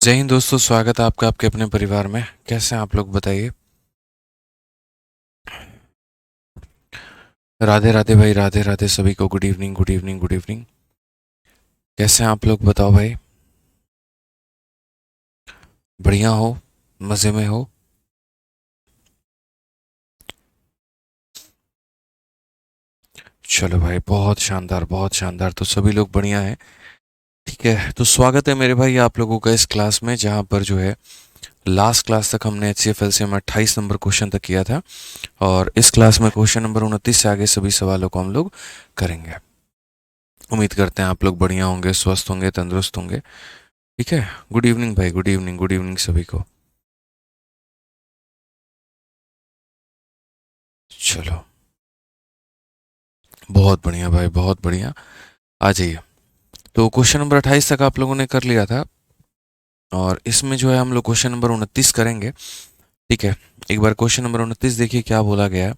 जय हिंद दोस्तों, स्वागत है आपका आपके अपने परिवार में। कैसे हैं आप लोग, बताइए। राधे राधे भाई, राधे राधे सभी को। Good evening, good evening, good evening. कैसे हैं आप लोग, बताओ भाई। बढ़िया हो? मज़े में हो? चलो भाई, बहुत शानदार, बहुत शानदार। तो सभी लोग बढ़िया हैं। ठीक है, तो स्वागत है मेरे भाई आप लोगों का इस क्लास में, जहाँ पर जो है लास्ट क्लास तक हमने एच सी एफ एल से हम 28 नंबर क्वेश्चन तक किया था। और इस क्लास में क्वेश्चन नंबर 29 से आगे सभी सवालों को हम लोग करेंगे। उम्मीद करते हैं आप लोग बढ़िया होंगे, स्वस्थ होंगे, तंदुरुस्त होंगे। ठीक है। गुड इवनिंग भाई, गुड इवनिंग, गुड इवनिंग सभी को। चलो, बहुत बढ़िया भाई, बहुत बढ़िया। आ जाइए। तो क्वेश्चन नंबर 28 तक आप लोगों ने कर लिया था, और इसमें जो है हम लोग क्वेश्चन नंबर 29 करेंगे। ठीक है। एक बार क्वेश्चन नंबर 29 देखिए क्या बोला गया है।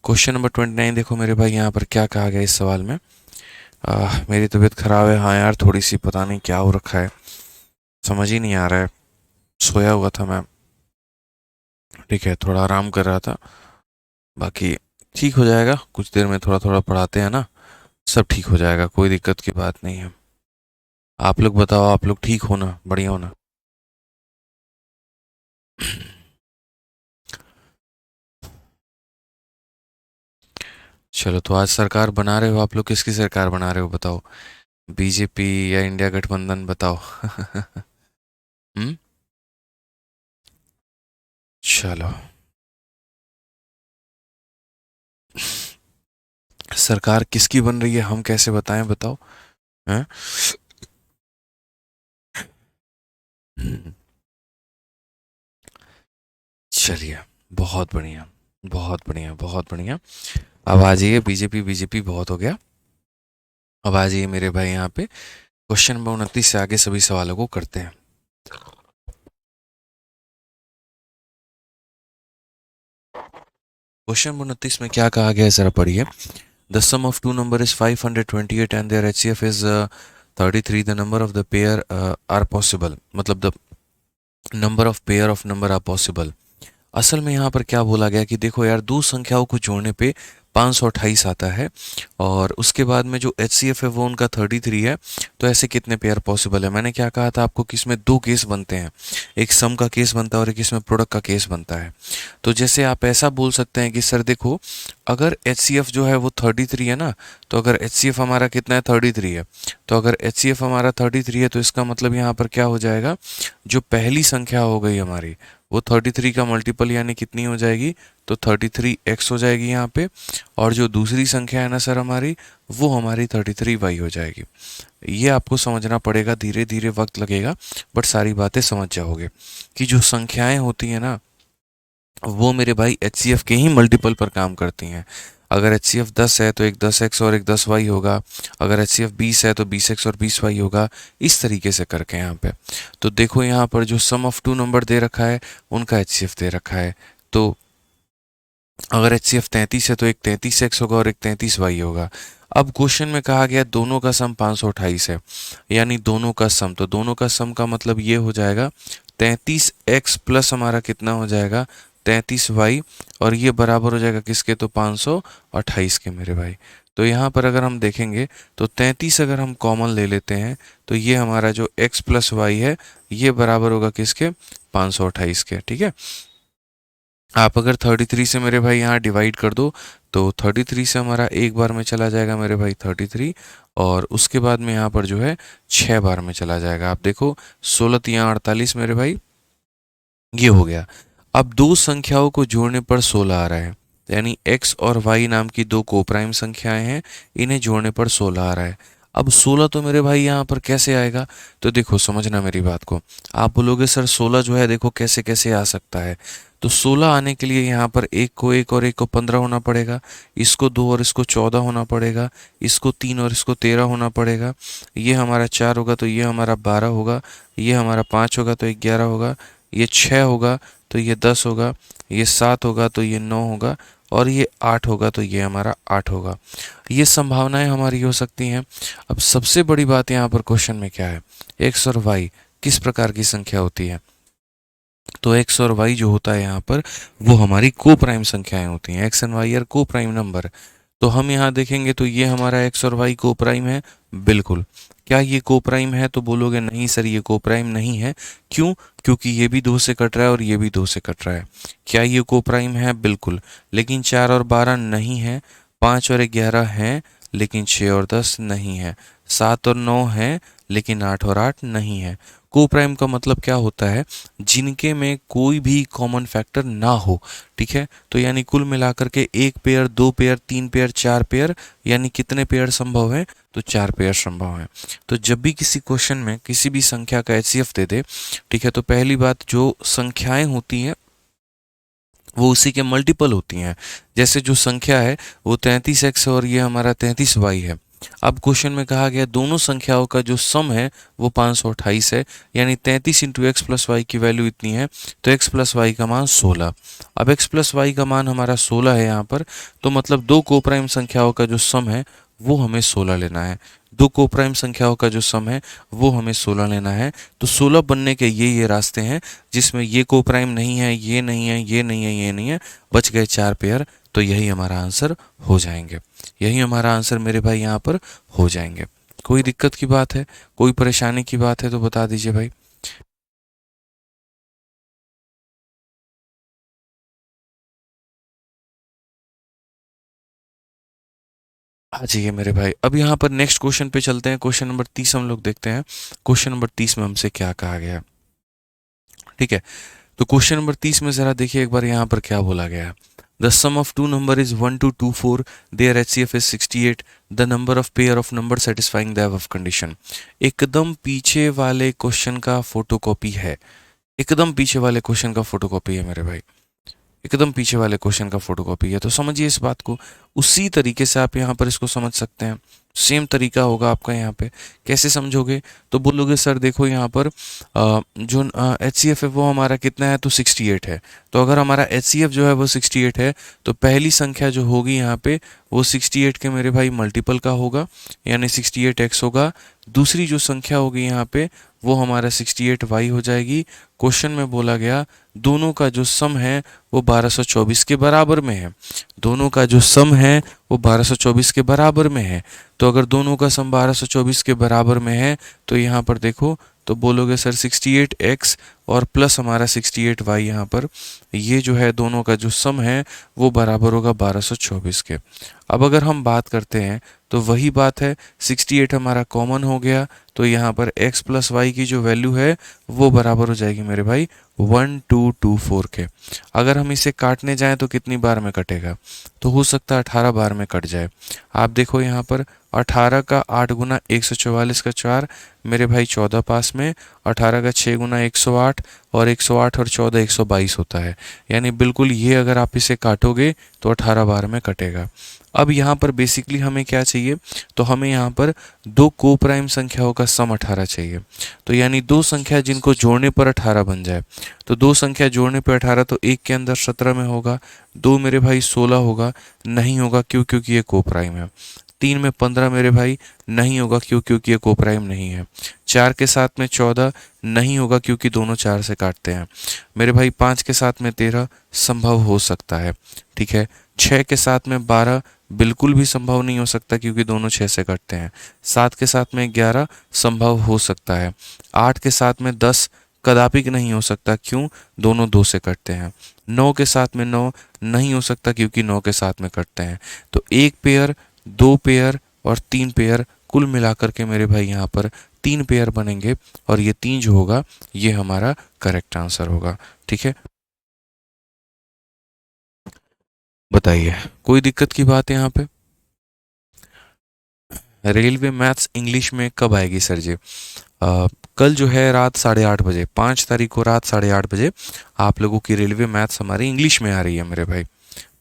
क्वेश्चन नंबर 29 देखो मेरे भाई, यहाँ पर क्या कहा गया इस सवाल में। मेरी तबीयत खराब है, हाँ यार, थोड़ी सी, पता नहीं क्या हो रखा है, समझ ही नहीं आ रहा है। सोया हुआ था मैं। ठीक है, थोड़ा आराम कर रहा था। बाकी ठीक हो जाएगा, कुछ देर में थोड़ा थोड़ा पढ़ाते हैं ना, सब ठीक हो जाएगा, कोई दिक्कत की बात नहीं है। आप लोग बताओ, आप लोग ठीक हो ना, बढ़िया हो ना? चलो, तो आज सरकार बना रहे हो आप लोग, किसकी सरकार बना रहे हो बताओ? बीजेपी या इंडिया गठबंधन, बताओ। हम्म। चलो, सरकार किसकी बन रही है हम कैसे बताएं, बताओ। हैं? चलिए, बहुत बढ़िया, बहुत बढ़िया, बहुत बढ़िया। अब आ जाइए, बीजेपी बीजेपी बहुत हो गया। अब आ जाइए मेरे भाई, यहाँ पे क्वेश्चन नंबर 29 से आगे सभी सवालों को करते हैं। क्वेश्चन नंबर 29 में क्या कहा गया है, जरा पढ़िए। The sum of two number is 528 and their HCF is 33। The number of the pair are possible, मतलब the number of pair of number are possible. असल में यहाँ पर क्या बोला गया कि देखो यार, दो संख्याओं को जोड़ने पे 528 आता है, और उसके बाद में जो एच सी एफ है वो उनका 33 है। तो ऐसे कितने पेयर पॉसिबल है? मैंने क्या कहा था आपको कि इसमें दो केस बनते हैं, एक सम का केस बनता है और एक इसमें प्रोडक्ट का केस बनता है। तो जैसे आप ऐसा बोल सकते हैं कि सर देखो, अगर एच सी एफ जो है वो 33 है ना, तो अगर एच सी एफ हमारा कितना है, 33 है, तो अगर एच सी एफ हमारा 33 है, तो इसका मतलब यहाँ पर क्या हो जाएगा, जो पहली संख्या हो गई हमारी, वो 33 का मल्टीपल यानी कितनी हो जाएगी, तो 33x हो जाएगी यहाँ पे। और जो दूसरी संख्या है ना सर हमारी, वो हमारी 33y हो जाएगी। ये आपको समझना पड़ेगा, धीरे धीरे वक्त लगेगा, बट सारी बातें समझ जाओगे कि जो संख्याएं होती हैं ना, वो मेरे भाई एच सी एफ के ही मल्टीपल पर काम करती हैं। अगर एच सी एफ 10 है तो एक 10x और एक 10y होगा। अगर एच सी एफ 20 है तो 20x और 20y होगा। इस तरीके से करके यहाँ पे, तो देखो यहाँ पर जो सम ऑफ टू नंबर दे रखा है, उनका एच सी एफ दे रखा है। तो अगर एच सी एफ 33 है तो एक 33x होगा और एक 33y होगा। अब क्वेश्चन में कहा गया दोनों का सम 528 है, यानी दोनों का सम, तो दोनों का सम का मतलब ये हो जाएगा 33x प्लस हमारा कितना हो जाएगा, 33y, और ये बराबर हो जाएगा किसके, तो 528 के मेरे भाई। तो यहाँ पर अगर हम देखेंगे तो 33 अगर हम कॉमन ले लेते हैं, तो ये हमारा जो x प्लस वाई है, ये बराबर होगा किसके, 528 के। ठीक है। आप अगर 33 से मेरे भाई यहाँ डिवाइड कर दो, तो 33 से हमारा एक बार में चला जाएगा मेरे भाई 33, और उसके बाद में यहाँ पर जो है 6 बार में चला जाएगा। आप देखो, 16 × 3 = 48 मेरे भाई, ये हो गया। अब दो संख्याओं को जोड़ने पर 16 आ रहा है, यानी x और y नाम की दो कोप्राइम संख्याएं हैं, इन्हें जोड़ने पर 16 आ रहा है। अब 16 तो मेरे भाई यहाँ पर कैसे आएगा, तो देखो समझना मेरी बात को। आप बोलोगे सर 16 जो है देखो कैसे कैसे आ सकता है, तो 16 आने के लिए यहाँ पर एक को 1 और एक को 15 होना पड़ेगा, इसको 2 और इसको 14 होना पड़ेगा, इसको 3 और इसको 13 होना पड़ेगा, ये हमारा 4 होगा तो ये हमारा 12 होगा, ये हमारा 5 होगा तो 11 होगा, ये 6 होगा तो ये 10 होगा, ये 7 होगा तो ये 9 होगा, और ये 8 होगा तो ये हमारा 8 होगा। ये संभावनाएं हमारी हो सकती हैं। अब सबसे बड़ी बात यहाँ पर क्वेश्चन में क्या है, एक्स और वाई किस प्रकार की संख्या होती है? तो x और y जो होता है यहाँ पर वो हमारी को प्राइम संख्याएं होती हैं। x एंड y आर को प्राइम नंबर। तो हम यहाँ देखेंगे तो ये हमारा x और y को प्राइम है, बिल्कुल। क्या ये को प्राइम है? तो बोलोगे नहीं सर ये को प्राइम नहीं है। क्यों? क्योंकि ये भी 2 से कट रहा है और ये भी 2 से कट रहा है। क्या ये को प्राइम है? बिल्कुल। लेकिन 4 और 12 नहीं है, 5 और 11 है लेकिन 6 और 10 नहीं है, 7 और 9 है लेकिन 8 और 8 नहीं है। को प्राइम का मतलब क्या होता है? जिनके में कोई भी कॉमन फैक्टर ना हो, ठीक है। तो यानी कुल मिलाकर के 1 पेयर, 2 पेयर, 3 पेयर, 4 पेयर, यानी कितने पेयर संभव है? तो 4 पेयर संभव है। तो जब भी किसी क्वेश्चन में किसी भी संख्या का एचसीएफ दे दे, ठीक है, तो पहली बात जो संख्याएं होती हैं वो उसी के मल्टीपल होती हैं। जैसे जो संख्या है वो 33x और ये हमारा 33y है। अब क्वेश्चन में कहा गया दोनों संख्याओं का जो सम है वो 528 है, यानी 33 इंटू एक्स प्लस वाई की वैल्यू इतनी है, तो x प्लस वाई का मान 16। अब x प्लस वाई का मान हमारा 16 है यहाँ पर, तो मतलब दो कोप्राइम संख्याओं का जो सम है वो हमें 16 लेना है। दो कोप्राइम संख्याओं का जो सम है वो हमें 16 लेना है। तो 16 बनने के ये रास्ते हैं जिसमें ये कोप्राइम नहीं है, ये नहीं है, ये नहीं है, ये नहीं है, बच गए 4 पेयर। तो यही हमारा आंसर हो जाएंगे। यही हमारा आंसर मेरे भाई यहाँ पर हो जाएंगे। कोई दिक्कत की बात है, कोई परेशानी की बात है तो बता दीजिए भाई। आ जाइए मेरे भाई। अब यहाँ पर नेक्स्ट क्वेश्चन पे चलते हैं। क्वेश्चन नंबर 30 हम लोग देखते हैं। क्वेश्चन नंबर 30 में हमसे क्या कहा गया है, ठीक है। तो क्वेश्चन नंबर 30 में जरा देखिए एक बार यहाँ पर क्या बोला गया है। The sum of two number is 1 to 2 4, their HCF is 68, the number of pair of number satisfying the above condition. एकदम पीछे वाले क्वेश्चन का फोटोकॉपी है। एकदम पीछे वाले क्वेश्चन का फोटोकॉपी है मेरे भाई। एकदम पीछे वाले क्वेश्चन का फोटोकॉपी है। तो समझिए इस बात को, उसी तरीके से आप यहाँ पर इसको समझ सकते हैं। सेम तरीका होगा आपका यहाँ पे। कैसे समझोगे? तो बोलोगे सर देखो यहाँ पर जो एच सी एफ है वो हमारा कितना है? तो 68 है। तो अगर हमारा एच सी एफ जो है वो 68 है तो पहली संख्या जो होगी यहाँ पे वो 68 के मेरे भाई मल्टीपल का होगा, यानी 68x होगा। दूसरी जो संख्या होगी यहाँ पे वो हमारा 68y हो जाएगी। क्वेश्चन में बोला गया दोनों का जो सम है वो 1224 के बराबर में है। दोनों का जो सम है वो 1224 के बराबर में है। तो अगर दोनों का सम 1224 के बराबर में है तो यहाँ पर देखो तो बोलोगे सर 68x और प्लस हमारा 68y यहाँ पर, ये जो है दोनों का जो सम है वो बराबर होगा 1224 के। अब अगर हम बात करते हैं तो वही बात है, 68 हमारा कॉमन हो गया तो यहाँ पर x प्लस वाई की जो वैल्यू है वो बराबर हो जाएगी मेरे भाई 1224 के। अगर हम इसे काटने जाएं तो कितनी बार में कटेगा? तो हो सकता है 18 बार में कट जाए। आप देखो यहाँ पर 18 का 8 गुना 144 का 4 मेरे भाई 14 पास में, 18 का 6 गुना 108 और 108 और 14 122 होता है। यानी बिल्कुल ये अगर आप इसे काटोगे तो 18 बार में कटेगा। अब यहाँ पर बेसिकली हमें क्या चाहिए? तो हमें यहाँ पर दो को प्राइम संख्याओं का सम 18 चाहिए। तो यानी दो संख्या जिनको जोड़ने पर 18 बन जाए। तो दो संख्या जोड़ने पर 18 तो एक के अंदर 17 में होगा, दो मेरे भाई 16 होगा, नहीं होगा क्यों? क्योंकि ये को प्राइम है। 3 में 15 मेरे भाई नहीं होगा क्यों? क्योंकि ये को प्राइम नहीं है। 4 के साथ में 14 नहीं होगा क्योंकि दोनों 4 से काटते हैं मेरे भाई। 5 के साथ में 13 संभव हो सकता है, ठीक है। 6 के साथ में 12 बिल्कुल भी संभव नहीं हो सकता क्योंकि दोनों 6 से कटते हैं। 7 के साथ में 11 संभव हो सकता है। 8 के साथ में 10 कदापि नहीं हो सकता, क्यों? दोनों 2 से कटते हैं। 9 के साथ में 9 नहीं हो सकता क्योंकि 9 के साथ में कटते हैं। तो एक पेयर, दो पेयर और 3 पेयर, कुल मिलाकर के मेरे भाई यहाँ पर 3 पेयर बनेंगे और ये 3 जो होगा ये हमारा करेक्ट आंसर होगा, ठीक है। बताइए कोई दिक्कत की बात है यहाँ पे? रेलवे मैथ्स इंग्लिश में कब आएगी सर जी? कल जो है रात 8:30 बजे, 5 तारीख को रात 8:30 बजे आप लोगों की रेलवे मैथ्स हमारी इंग्लिश में आ रही है मेरे भाई।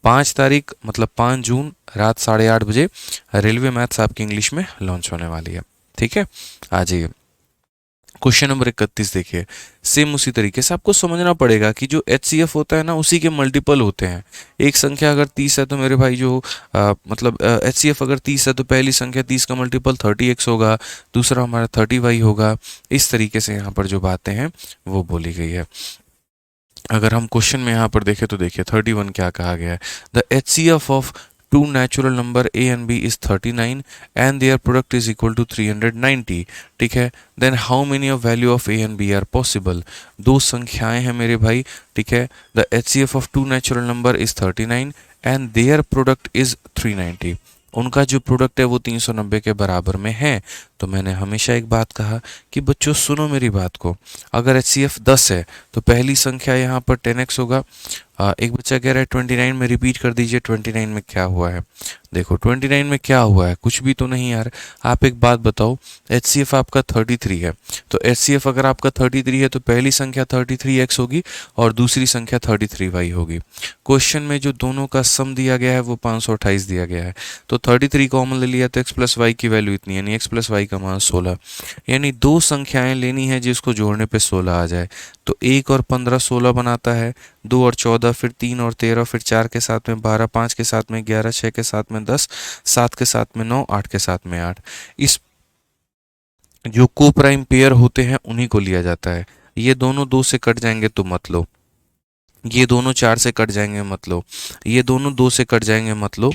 5 तारीख मतलब 5 जून रात 8:30 बजे रेलवे मैथ्स आपकी इंग्लिश में लॉन्च होने वाली है, ठीक है। आ जाइए क्वेश्चन नंबर 31 देखिए, सेम उसी तरीके से आपको समझना पड़ेगा कि जो HCF होता है ना उसी के मल्टीपल होते हैं। एक संख्या अगर 30 है तो मेरे भाई जो मतलब HCF अगर 30 है तो पहली संख्या 30 का मल्टीपल 30x होगा, दूसरा हमारा 30y होगा। इस तरीके से यहाँ पर जो बातें हैं वो बोली गई है। अगर हम क्वेश्चन में यहाँ पर देखें तो देखिए 31 क्या कहा गया है, the HCF of two natural number a and b is 39 and their product is equal to 390। ठीक है, then how many of value of a and b are possible. दो संख्याएं हैं मेरे भाई, ठीक है, the HCF of two natural number is 39 and their product is 390। उनका जो प्रोडक्ट है वो 390 के बराबर में है। तो मैंने हमेशा एक बात कहा कि बच्चों सुनो मेरी बात को, अगर HCF 10 है तो पहली संख्या यहाँ पर 10x होगा। एक बच्चा कह रहा है 29 में, रिपीट कर दीजिए 29 में क्या हुआ है। देखो 29 में क्या हुआ है, कुछ भी तो नहीं यार। आप एक बात बताओ, HCF आपका 33 है, तो HCF अगर आपका 33 है तो पहली संख्या 33x होगी और दूसरी संख्या 33y होगी। क्वेश्चन में जो दोनों का सम दिया गया है वो 528 दिया गया है, तो 33 कॉमन ले लिया तो x प्लस वाई की वैल्यू इतनी, यानी x प्लस वाई का मान 16। यानी दो संख्याएं लेनी है जिसको जोड़ने पे 16 आ जाए। तो 1 और 15 16 बनाता है, 2 और 14, फिर 3 और 13, फिर 4 के साथ में 12, 5 के साथ में 11, 6 के साथ में 10, 7 के साथ में 9, 8 के साथ में 8। इस जो को प्राइम पेयर होते हैं उन्हीं को लिया जाता है। ये दोनों 2 से कट जाएंगे तो मत लो, ये दोनों 4 से कट जाएंगे मत लो, ये दोनों 2 से कट जाएंगे मत लो,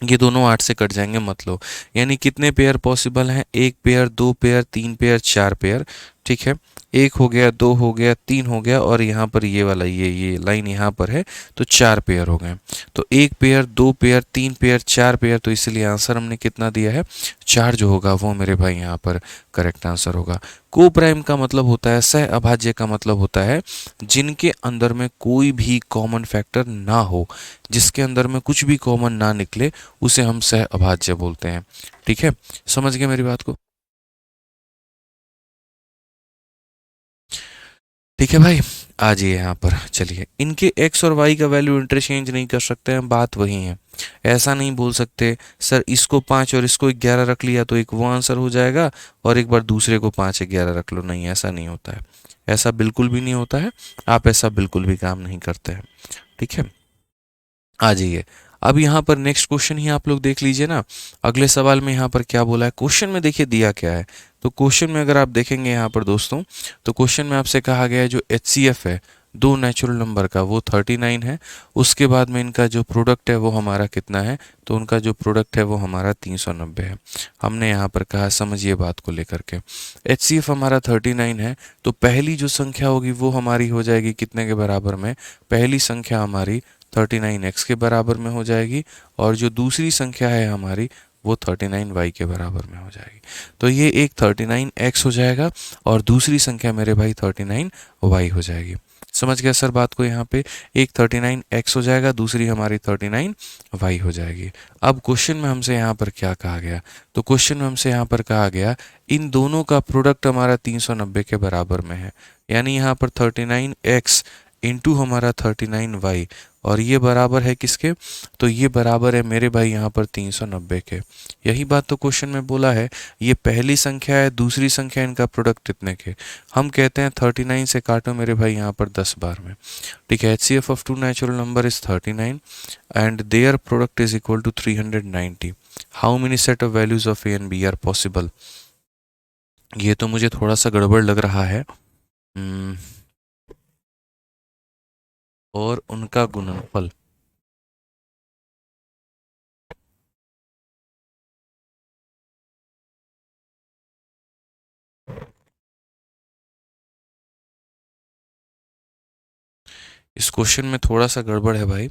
ये दोनों 8 से कट जाएंगे मत लो। यानी कितने पेयर पॉसिबल हैं, 1 पेयर, 2 पेयर, 3 पेयर, 4 पेयर। ठीक है, 1 हो गया, 2 हो गया, 3 हो गया और यहाँ पर ये वाला ये लाइन यहाँ पर है तो 4 पेयर हो गए। तो 1 पेयर, 2 पेयर, 3 पेयर, 4 पेयर, तो इसलिए आंसर हमने कितना दिया है, 4 जो होगा वो मेरे भाई यहाँ पर करेक्ट आंसर होगा। को प्राइम का मतलब होता है, सह अभाज्य का मतलब होता है जिनके अंदर में कोई भी कॉमन फैक्टर ना हो, जिसके अंदर में कुछ भी कॉमन ना निकले उसे हम सह अभाज्य बोलते हैं। ठीक है, समझ गए मेरी बात को। ठीक है भाई, आ जाइए यहाँ पर। चलिए, इनके x और y का वैल्यू इंटरचेंज नहीं कर सकते हैं, बात वही है। ऐसा नहीं बोल सकते सर इसको 5 और इसको 11 रख लिया तो एक वो आंसर हो जाएगा और एक बार दूसरे को 5 11 रख लो, नहीं ऐसा नहीं होता है, ऐसा बिल्कुल भी नहीं होता है। आप ऐसा बिल्कुल भी काम नहीं करते हैं। ठीक है, आ जाइए। अब यहाँ पर नेक्स्ट क्वेश्चन ही आप लोग देख लीजिए ना, अगले सवाल में यहाँ पर क्या बोला है। क्वेश्चन में देखिए दिया क्या है, तो क्वेश्चन में अगर आप देखेंगे यहाँ पर दोस्तों, तो क्वेश्चन में आपसे कहा गया है जो HCF है दो नेचुरल नंबर का वो 39 है। उसके बाद में इनका जो प्रोडक्ट है वो हमारा कितना है, तो उनका जो प्रोडक्ट है वो हमारा 390 है। हमने यहाँ पर कहा समझिए बात को लेकर के, HCF हमारा 39 है तो पहली जो संख्या होगी वो हमारी हो जाएगी कितने के बराबर में, पहली संख्या हमारी 39x के बराबर में हो जाएगी और जो दूसरी संख्या है हमारी वो 39y के बराबर में हो जाएगी। तो ये एक 39x हो जाएगा और दूसरी संख्या मेरे भाई 39y हो जाएगी। समझ गया सर बात को, यहाँ पे एक 39x हो जाएगा, दूसरी हमारी 39y हो जाएगी। अब क्वेश्चन में हमसे यहाँ पर क्या कहा गया, तो क्वेश्चन में हमसे यहाँ पर कहा गया इन दोनों का प्रोडक्ट हमारा 390 के बराबर में है। यानी यहाँ पर 39x इंटू हमारा 39y और ये बराबर है किसके, तो ये बराबर है मेरे भाई यहाँ पर 390 के। यही बात तो क्वेश्चन में बोला है, ये पहली संख्या है, दूसरी संख्या, इनका प्रोडक्ट कितने के। हम कहते हैं 39 से काटो मेरे भाई यहाँ पर 10 बार में। ठीक है, HCF of two natural number is 39 and their product is equal to 390। How many set of values of A and B are possible. ये तो मुझे थोड़ा सा गड़बड़ लग रहा है। और उनका गुणनफल, इस क्वेश्चन में थोड़ा सा गड़बड़ है भाई।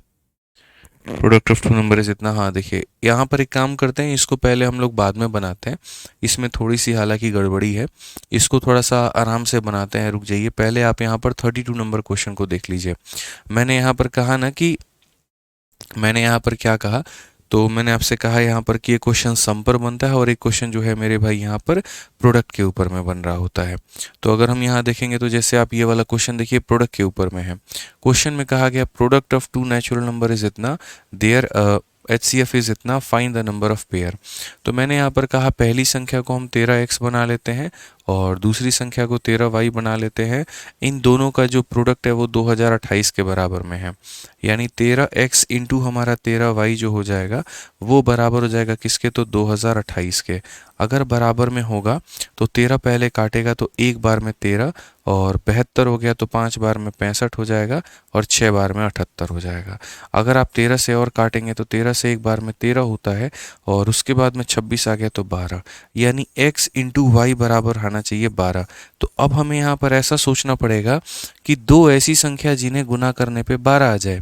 Product of two number is इतना, हाँ देखिए यहाँ पर एक काम करते हैं, इसको पहले हम लोग बाद में बनाते हैं, इसमें थोड़ी सी हालांकि गड़बड़ी है, इसको थोड़ा सा आराम से बनाते हैं। रुक जाइए, पहले आप यहाँ पर 32 नंबर क्वेश्चन को देख लीजिए। मैंने यहाँ पर कहा ना कि मैंने यहाँ पर क्या कहा, तो मैंने आपसे कहा यहाँ पर कि ये क्वेश्चन सम पर बनता है और एक क्वेश्चन जो है मेरे भाई यहाँ पर प्रोडक्ट के ऊपर में बन रहा होता है। तो अगर हम यहाँ देखेंगे तो जैसे आप ये वाला क्वेश्चन देखिए प्रोडक्ट के ऊपर में है। क्वेश्चन में कहा गया product of two natural number is इतना, देयर HCF इज इतना, find the number of pair. तो मैंने यहाँ पर कहा पहली संख्या को हम 13x बना लेते हैं और दूसरी संख्या को 13y बना लेते हैं। इन दोनों का जो प्रोडक्ट है वो 2028 के बराबर में है, यानी 13x इंटू हमारा 13y जो हो जाएगा वो बराबर हो जाएगा किसके, तो 2028 के। अगर बराबर में होगा तो 13 पहले काटेगा तो एक बार में 13, और 72 हो गया तो 5 बार में 65 हो जाएगा, और 6 बार में 78 हो जाएगा। अगर आप 13 से और काटेंगे तो 13 से एक बार में 13 होता है, और उसके बाद में 26 आ गया तो 12, यानी x इंटू वाई बराबर आना चाहिए 12। तो अब हमें यहाँ पर ऐसा सोचना पड़ेगा कि दो ऐसी संख्या जिन्हें गुना करने पे 12 आ जाए,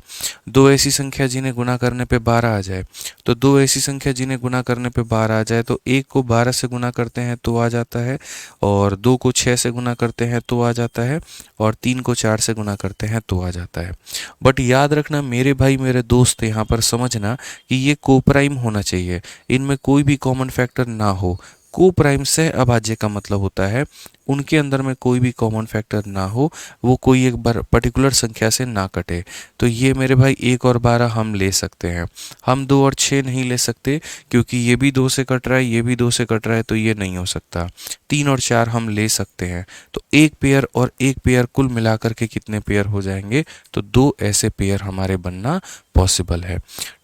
दो ऐसी संख्या जिन्हें गुना करने पे 12 आ जाए। तो दो ऐसी संख्या जिन्हें गुना करने पे 12 आ जाए, तो एक को 12 से गुना करते हैं तो आ जाता है, और दो को 6 से गुना करते हैं तो आ जाता है, और 3 को 4 से गुना करते हैं तो आ जाता है। बट याद रखना मेरे भाई मेरे दोस्त, यहाँ पर समझना कि ये कोप्राइम होना चाहिए, इनमें कोई भी कॉमन फैक्टर ना हो। कोप्राइम सह अभाज्य का मतलब होता है उनके अंदर में कोई भी कॉमन फैक्टर ना हो, वो कोई एक पर्टिकुलर संख्या से ना कटे। तो ये मेरे भाई 1 और 12 हम ले सकते हैं, हम 2 और 6 नहीं ले सकते, क्योंकि ये भी 2 से कट रहा है, ये भी 2 से कट रहा है, तो ये नहीं हो सकता। 3 और 4 हम ले सकते हैं, तो एक पेयर और एक पेयर कुल मिलाकर के कितने पेयर हो जाएंगे, तो 2 ऐसे पेयर हमारे बनना पॉसिबल है।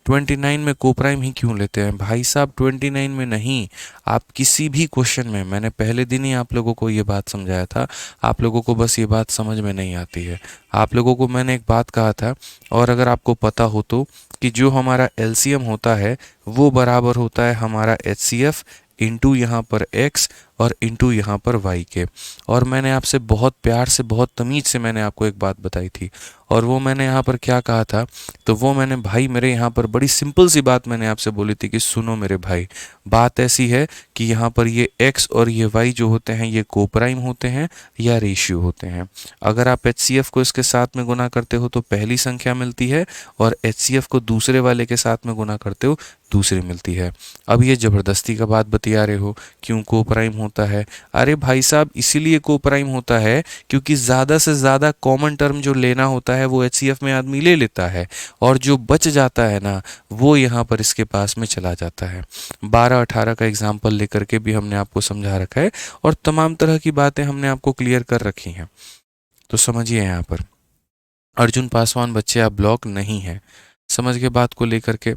29 में कोप्राइम ही क्यों लेते हैं भाई साहब, 29 में नहीं, आप किसी भी क्वेश्चन में, मैंने पहले दिन ही आप लोगों को ये बात समझाया था, आप लोगों को बस ये बात समझ में नहीं आती है। आप लोगों को मैंने एक बात कहा था, और अगर आपको पता हो तो, कि जो हमारा एलसीएम होता है वो बराबर होता है हमारा एचसीएफ इंटू यहाँ पर x और इंटू यहाँ पर y के। और मैंने आपसे बहुत प्यार से, बहुत तमीज से मैंने आपको एक बात बताई थी, और वो मैंने यहाँ पर क्या कहा था, तो वो मैंने भाई मेरे यहाँ पर बड़ी सिंपल सी बात मैंने आपसे बोली थी कि सुनो मेरे भाई, बात ऐसी है कि यहाँ पर ये x और ये y जो होते हैं ये कोप्राइम होते हैं या रेशियो होते हैं। अगर आप एचसीएफ को इसके साथ में गुना करते हो तो पहली संख्या मिलती है, और एचसीएफ को दूसरे वाले के साथ में गुना करते हो दूसरी मिलती है। अब ये ज़बरदस्ती का बात बतिया रहे हो क्यों कोप्राइम होता है, अरे भाई साहब इसीलिए कोप्राइम होता है क्योंकि ज़्यादा से ज़्यादा कॉमन टर्म जो लेना होता है वो एचसीएफ में आदमी ले लेता है, और जो बच जाता है ना वो यहाँ पर इसके पास में चला जाता है। 12-18 का एग्जाम्पल लेकर के भी हमने आपको समझा रखा है, और तमाम तरह की बातें हमने आपको क्लियर कर रखी हैं। तो समझिए यहाँ पर अर्जुन पासवान बच्चे आप ब्लॉक नहीं है, समझ के बात को लेकर के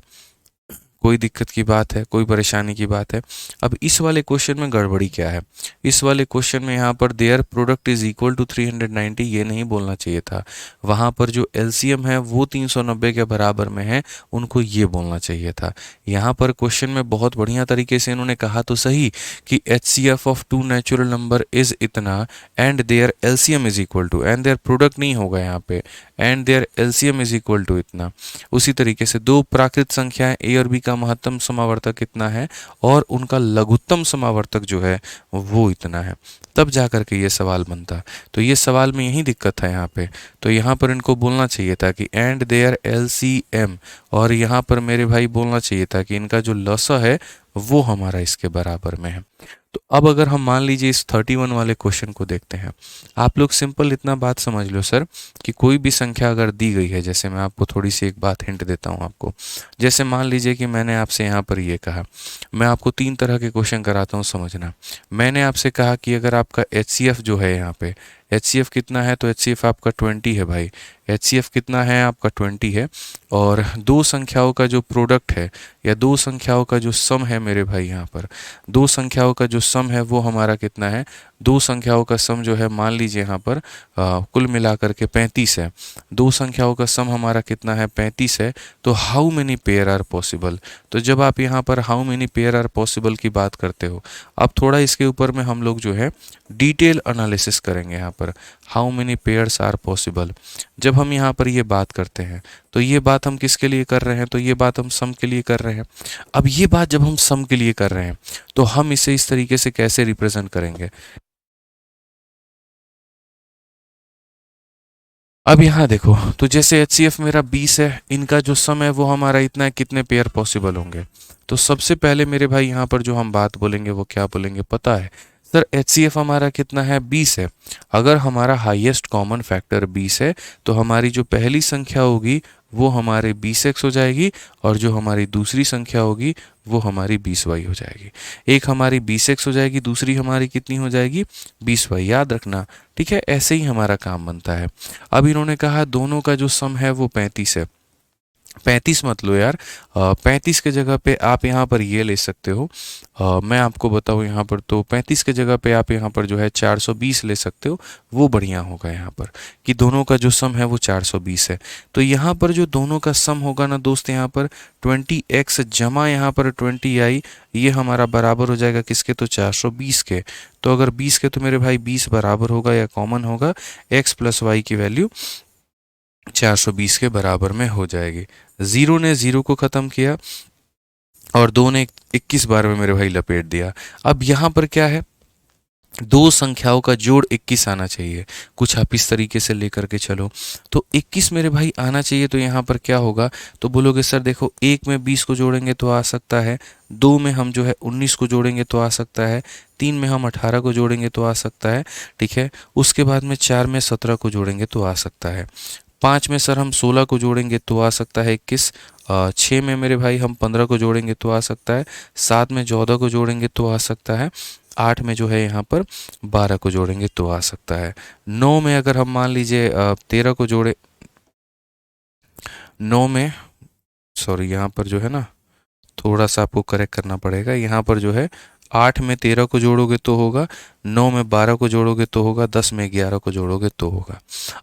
कोई दिक्कत की बात है, कोई परेशानी की बात है। अब इस वाले क्वेश्चन में गड़बड़ी क्या है, इस वाले क्वेश्चन में यहाँ पर their product is equal to 390 ये नहीं बोलना चाहिए था, वहाँ पर जो एलसीएम है वो 390 के बराबर में है, उनको ये बोलना चाहिए था। यहाँ पर क्वेश्चन में बहुत बढ़िया तरीके से इन्होंने कहा तो सही कि HCF of two natural number is इतना and their LCM is equal to, and their product नहीं होगा यहाँ पे, and their LCM is equal to इतना। उसी तरीके से दो प्राकृत संख्याएं ए और बी का महत्तम समावर्तक कितना है और उनका लघुत्तम समावर्तक जो है वो इतना है, तब जा कर के ये सवाल बनता। तो ये सवाल में यही दिक्कत है यहाँ पे, तो यहाँ पर इनको बोलना चाहिए था कि एंड देयर एलसीएम, और यहाँ पर मेरे भाई बोलना चाहिए था कि इनका जो लसा है वो हमारा इसके बराबर में है। तो अब अगर हम मान लीजिए इस 31 वाले क्वेश्चन को देखते हैं, आप लोग सिंपल इतना बात समझ लो सर कि कोई भी संख्या अगर दी गई है, जैसे मैं आपको थोड़ी सी एक बात हिंट देता हूँ आपको, जैसे मान लीजिए कि मैंने आपसे यहाँ पर ये कहा, मैं आपको 3 तरह के क्वेश्चन कराता हूँ समझना। मैंने आपसे कहा कि अगर आपका एचसीएफ जो है यहाँ पे एचसीएफ कितना है, तो एचसीएफ आपका 20 है भाई, एचसीएफ कितना है आपका 20 है, और दो संख्याओं का जो प्रोडक्ट है या दो संख्याओं का जो सम है मेरे भाई, यहाँ पर दो संख्याओं का जो सम है वो हमारा कितना है, दो संख्याओं का सम जो है मान लीजिए यहाँ पर कुल मिलाकर के 35 है, दो संख्याओं का सम हमारा कितना है 35 है। तो how many pair are possible, तो जब आप यहाँ पर how many pair are possible की बात करते हो, अब थोड़ा इसके ऊपर में हम लोग जो है डिटेल एनालिसिस करेंगे। यहाँ पर how many pairs are possible, जब हम यहाँ पर ये बात करते हैं तो ये बात हम किसके लिए कर रहे हैं, तो ये बात हम सम के लिए कर रहे हैं। अब ये बात जब हम सम के लिए कर रहे हैं तो हम इसे इस तरीके से कैसे रिप्रेजेंट करेंगे। अब यहाँ देखो, तो जैसे HCF मेरा 20 है, इनका जो सम है वो हमारा इतना है, कितने पेयर पॉसिबल होंगे। तो सबसे पहले मेरे भाई यहाँ पर जो हम बात बोलेंगे वो क्या बोलेंगे पता है सर, HCF हमारा कितना है 20 है। अगर हमारा हाईएस्ट कॉमन फैक्टर 20 है तो हमारी जो पहली संख्या होगी वो हमारे 20x हो जाएगी और जो हमारी दूसरी संख्या होगी वो हमारी 20y हो जाएगी। एक हमारी 20x हो जाएगी, दूसरी हमारी कितनी हो जाएगी 20y, याद रखना। ठीक है, ऐसे ही हमारा काम बनता है। अब इन्होंने कहा दोनों का जो सम है वो 35 है। 35 मत लो यार, 35 के जगह पे आप यहाँ पर ये ले सकते हो। मैं आपको बताऊँ यहाँ पर, तो 35 के जगह पे आप यहाँ पर जो है 420 ले सकते हो, वो बढ़िया होगा यहाँ पर, कि दोनों का जो सम है वो 420 है। तो यहाँ पर जो दोनों का सम होगा ना दोस्त, यहाँ पर 20x जमा यहाँ पर 20y, ये हमारा बराबर हो जाएगा किसके, तो 420 के। तो अगर 20 के तो मेरे भाई 20 बराबर होगा या कॉमन होगा, x प्लस वाई की वैल्यू 420 के बराबर में हो जाएगी। ज़ीरो ने ज़ीरो को ख़त्म किया और 2 ने 21 बार में मेरे भाई लपेट दिया। अब यहाँ पर क्या है, दो संख्याओं का जोड़ 21 आना चाहिए। कुछ आप इस तरीके से लेकर के चलो, तो 21 मेरे भाई आना चाहिए। तो यहाँ पर क्या होगा, तो बोलोगे सर देखो, एक में 20 को जोड़ेंगे तो आ सकता है, दो में हम जो है 19 को जोड़ेंगे तो आ सकता है, तीन में हम 18 को जोड़ेंगे तो आ सकता है। ठीक है, उसके बाद में 4 में 17 को जोड़ेंगे तो आ सकता है, 5 में सर हम 16 को जोड़ेंगे तो आ सकता है 21, 6 में मेरे भाई हम 15 को जोड़ेंगे तो आ सकता है, 7 में 14 को जोड़ेंगे तो आ सकता है, 8 में जो है यहाँ पर 12 को जोड़ेंगे तो आ सकता है, 9 में अगर हम मान लीजिए 13 को जोड़े, 9 में सॉरी यहाँ पर जो है ना थोड़ा सा आपको करेक्ट करना पड़ेगा, यहाँ पर जो है 8 में 13 को जोड़ोगे तो होगा, 9 में 12 को जोड़ोगे तो होगा, 10 में 11 को जोड़ोगे तो होगा।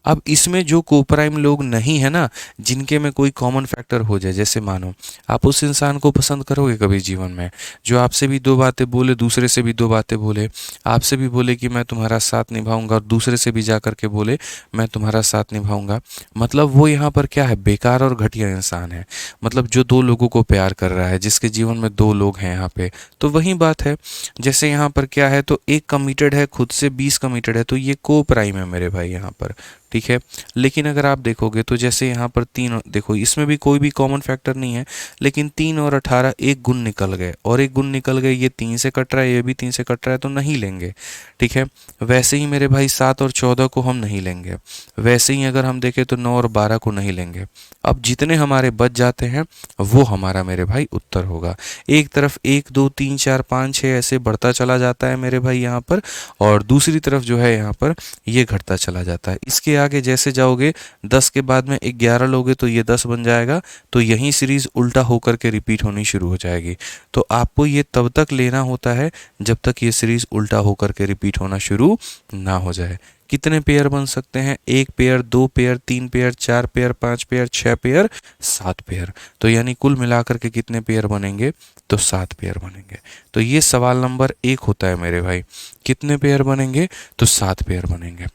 अब इसमें जो कोप्राइम लोग नहीं है ना, जिनके में कोई कॉमन फैक्टर हो जाए, जैसे मानो आप उस इंसान को पसंद करोगे कभी जीवन में, जो आपसे भी दो बातें बोले, दूसरे से भी दो बातें बोले, आपसे भी बोले कि मैं तुम्हारा साथ निभाऊंगा और दूसरे से भी जा करके बोले मैं तुम्हारा साथ निभाऊंगा, मतलब वो यहाँ पर क्या है, बेकार और घटिया इंसान है। मतलब जो दो लोगों को प्यार कर रहा है, जिसके जीवन में दो लोग हैं यहाँ पे, तो वही बात है। जैसे यहाँ पर क्या है, तो एक कमिटेड है खुद से, 20 कमिटेड है, तो ये को प्राइम है मेरे भाई यहाँ पर। ठीक है, लेकिन अगर आप देखोगे तो जैसे यहाँ पर 3, देखो इसमें भी कोई भी कॉमन फैक्टर नहीं है, लेकिन 3 और 18 एक गुण निकल गए, और एक गुण निकल गए, ये 3 से कट रहा है, ये भी 3 से कट रहा है, तो नहीं लेंगे। ठीक है, वैसे ही मेरे भाई 7 और 14 को हम नहीं लेंगे, वैसे ही अगर हम देखें तो 9 और 12 को नहीं लेंगे। अब जितने हमारे बच जाते हैं वो हमारा मेरे भाई उत्तर होगा। एक तरफ 1 2 3 4 5 6 ऐसे बढ़ता चला जाता है मेरे भाई यहाँ पर, और दूसरी तरफ जो है यहाँ पर ये घटता चला जाता है। इसके आगे जैसे जाओगे, 10 के बाद में 11 लोगे तो ये 10 बन जाएगा, तो यही सीरीज उल्टा होकर के रिपीट होनी शुरू हो जाएगी। तो आपको ये तब तक लेना होता है जब तक ये सीरीज उल्टा होकर के रिपीट होना शुरू ना हो जाए। कितने पेयर बन सकते हैं, 1 pair, 2 pair, 3 pair, 4 pair, 5 pair, 6 pair, 7 pair. तो यानी कुल मिलाकर के कितने पेयर बनेंगे, तो 7 पेयर बनेंगे। तो ये सवाल नंबर 1 होता है मेरे भाई, कितने पेयर बनेंगे, तो 7 पेयर बनेंगे।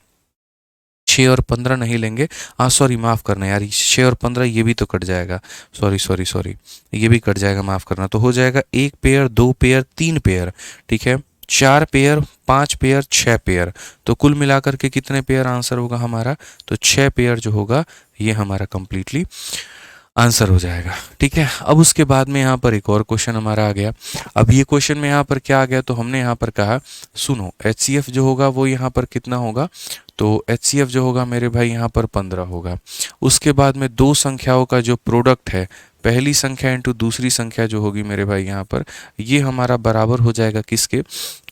6 और 15 नहीं लेंगे, हाँ सॉरी माफ़ करना यार, 6 और 15 ये भी तो कट जाएगा, सॉरी सॉरी सॉरी, ये भी कट जाएगा, माफ़ करना। तो हो जाएगा 1 पेयर, 2 पेयर, 3 पेयर, ठीक है, 4 पेयर, 5 पेयर, 6 पेयर। तो कुल मिलाकर के कितने पेयर आंसर होगा हमारा, तो 6 पेयर जो होगा ये हमारा कंप्लीटली आंसर हो जाएगा। ठीक है, अब उसके बाद में यहाँ पर एक और क्वेश्चन हमारा आ गया। अब ये क्वेश्चन में यहाँ पर क्या आ गया, तो हमने यहाँ पर कहा सुनो, HCF जो होगा वो यहाँ पर कितना होगा, तो HCF जो होगा मेरे भाई यहाँ पर 15 होगा। उसके बाद में दो संख्याओं का जो प्रोडक्ट है, पहली संख्या इंटू दूसरी संख्या जो होगी मेरे भाई यहाँ पर, ये हमारा बराबर हो जाएगा किसके,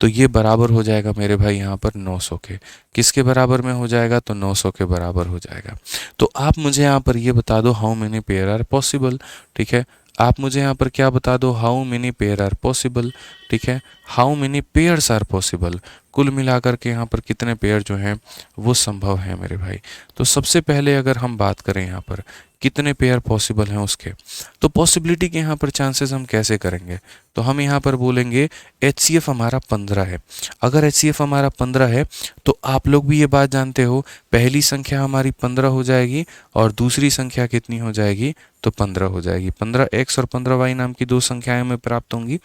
तो ये बराबर हो जाएगा मेरे भाई यहाँ पर 900 के। किसके बराबर में हो जाएगा, तो 900 के बराबर हो जाएगा। तो आप मुझे यहाँ पर ये बता दो how many pair are possible. ठीक है, आप मुझे यहाँ पर क्या बता दो, how many pair are possible. ठीक है, how many pairs are possible, कुल मिलाकर के यहाँ पर कितने पेयर जो हैं वो संभव है मेरे भाई। तो सबसे पहले अगर हम बात करें यहाँ पर कितने पेयर पॉसिबल हैं उसके, तो पॉसिबिलिटी के यहाँ पर चांसेस हम कैसे करेंगे, तो हम यहाँ पर बोलेंगे HCF हमारा 15 है। अगर HCF हमारा 15 है तो आप लोग भी ये बात जानते हो, पहली संख्या हमारी 15 हो जाएगी और दूसरी संख्या कितनी हो जाएगी, तो 15 हो जाएगी। 15x और 15y नाम की दो संख्याएं हमें प्राप्त होंगी।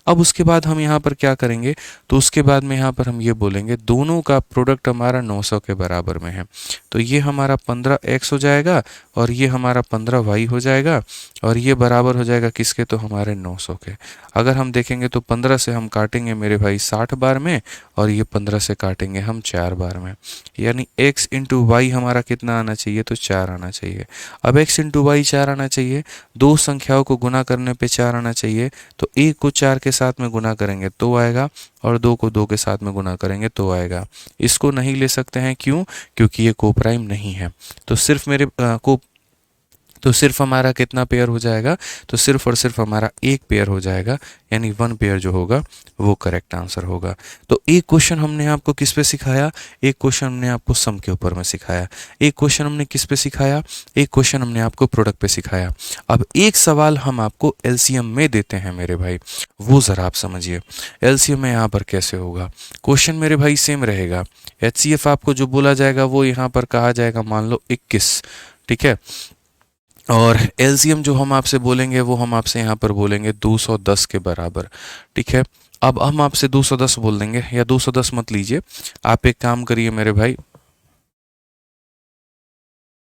अब उसके बाद हम यहाँ पर क्या करेंगे, तो उसके बाद में यहाँ पर हम हम ये बोलेंगे दोनों का प्रोडक्ट हमारा 900 के बराबर में है। तो ये हमारा 15x हो जाएगा और ये हमारा 15y हो जाएगा और ये बराबर हो जाएगा किसके, तो हमारे 900 के। अगर हम देखेंगे तो 15 से हम काटेंगे मेरे भाई 60 बार में और ये 15 से काटेंगे हम 4 बार में, यानी x इंटू वाई हमारा कितना आना चाहिए, तो 4 आना चाहिए। अब x इंटू वाई 4 आना चाहिए, दो संख्याओं को गुना करने पे 4 आना चाहिए, तो एक को 4 के साथ में गुना करेंगे तो आएगा और दो को 2 के साथ में गुना करेंगे तो आएगा। इसको नहीं ले सकते हैं, क्यों, क्योंकि ये कोप्राइम नहीं है। तो सिर्फ मेरे तो सिर्फ हमारा कितना पेयर हो जाएगा, तो सिर्फ और सिर्फ हमारा एक पेयर हो जाएगा, यानी 1 पेयर जो होगा वो करेक्ट आंसर होगा। तो एक क्वेश्चन हमने आपको किस पे सिखाया, एक क्वेश्चन हमने आपको सम के ऊपर में सिखाया, एक क्वेश्चन हमने किस पे सिखाया, एक क्वेश्चन हमने आपको प्रोडक्ट पे सिखाया। अब एक सवाल हम आपको एलसीएम में देते हैं मेरे भाई, वो ज़रा आप समझिए एलसीएम में यहाँ पर कैसे होगा। क्वेश्चन मेरे भाई सेम रहेगा, एचसीएफ आपको जो बोला जाएगा वो यहाँ पर कहा जाएगा मान लो 21, ठीक है, और एलसीएम जो हम आपसे बोलेंगे वो हम आपसे यहाँ पर बोलेंगे 210 के बराबर, ठीक है। अब हम आपसे 210 बोल देंगे, या 210 मत लीजिए, आप एक काम करिए मेरे भाई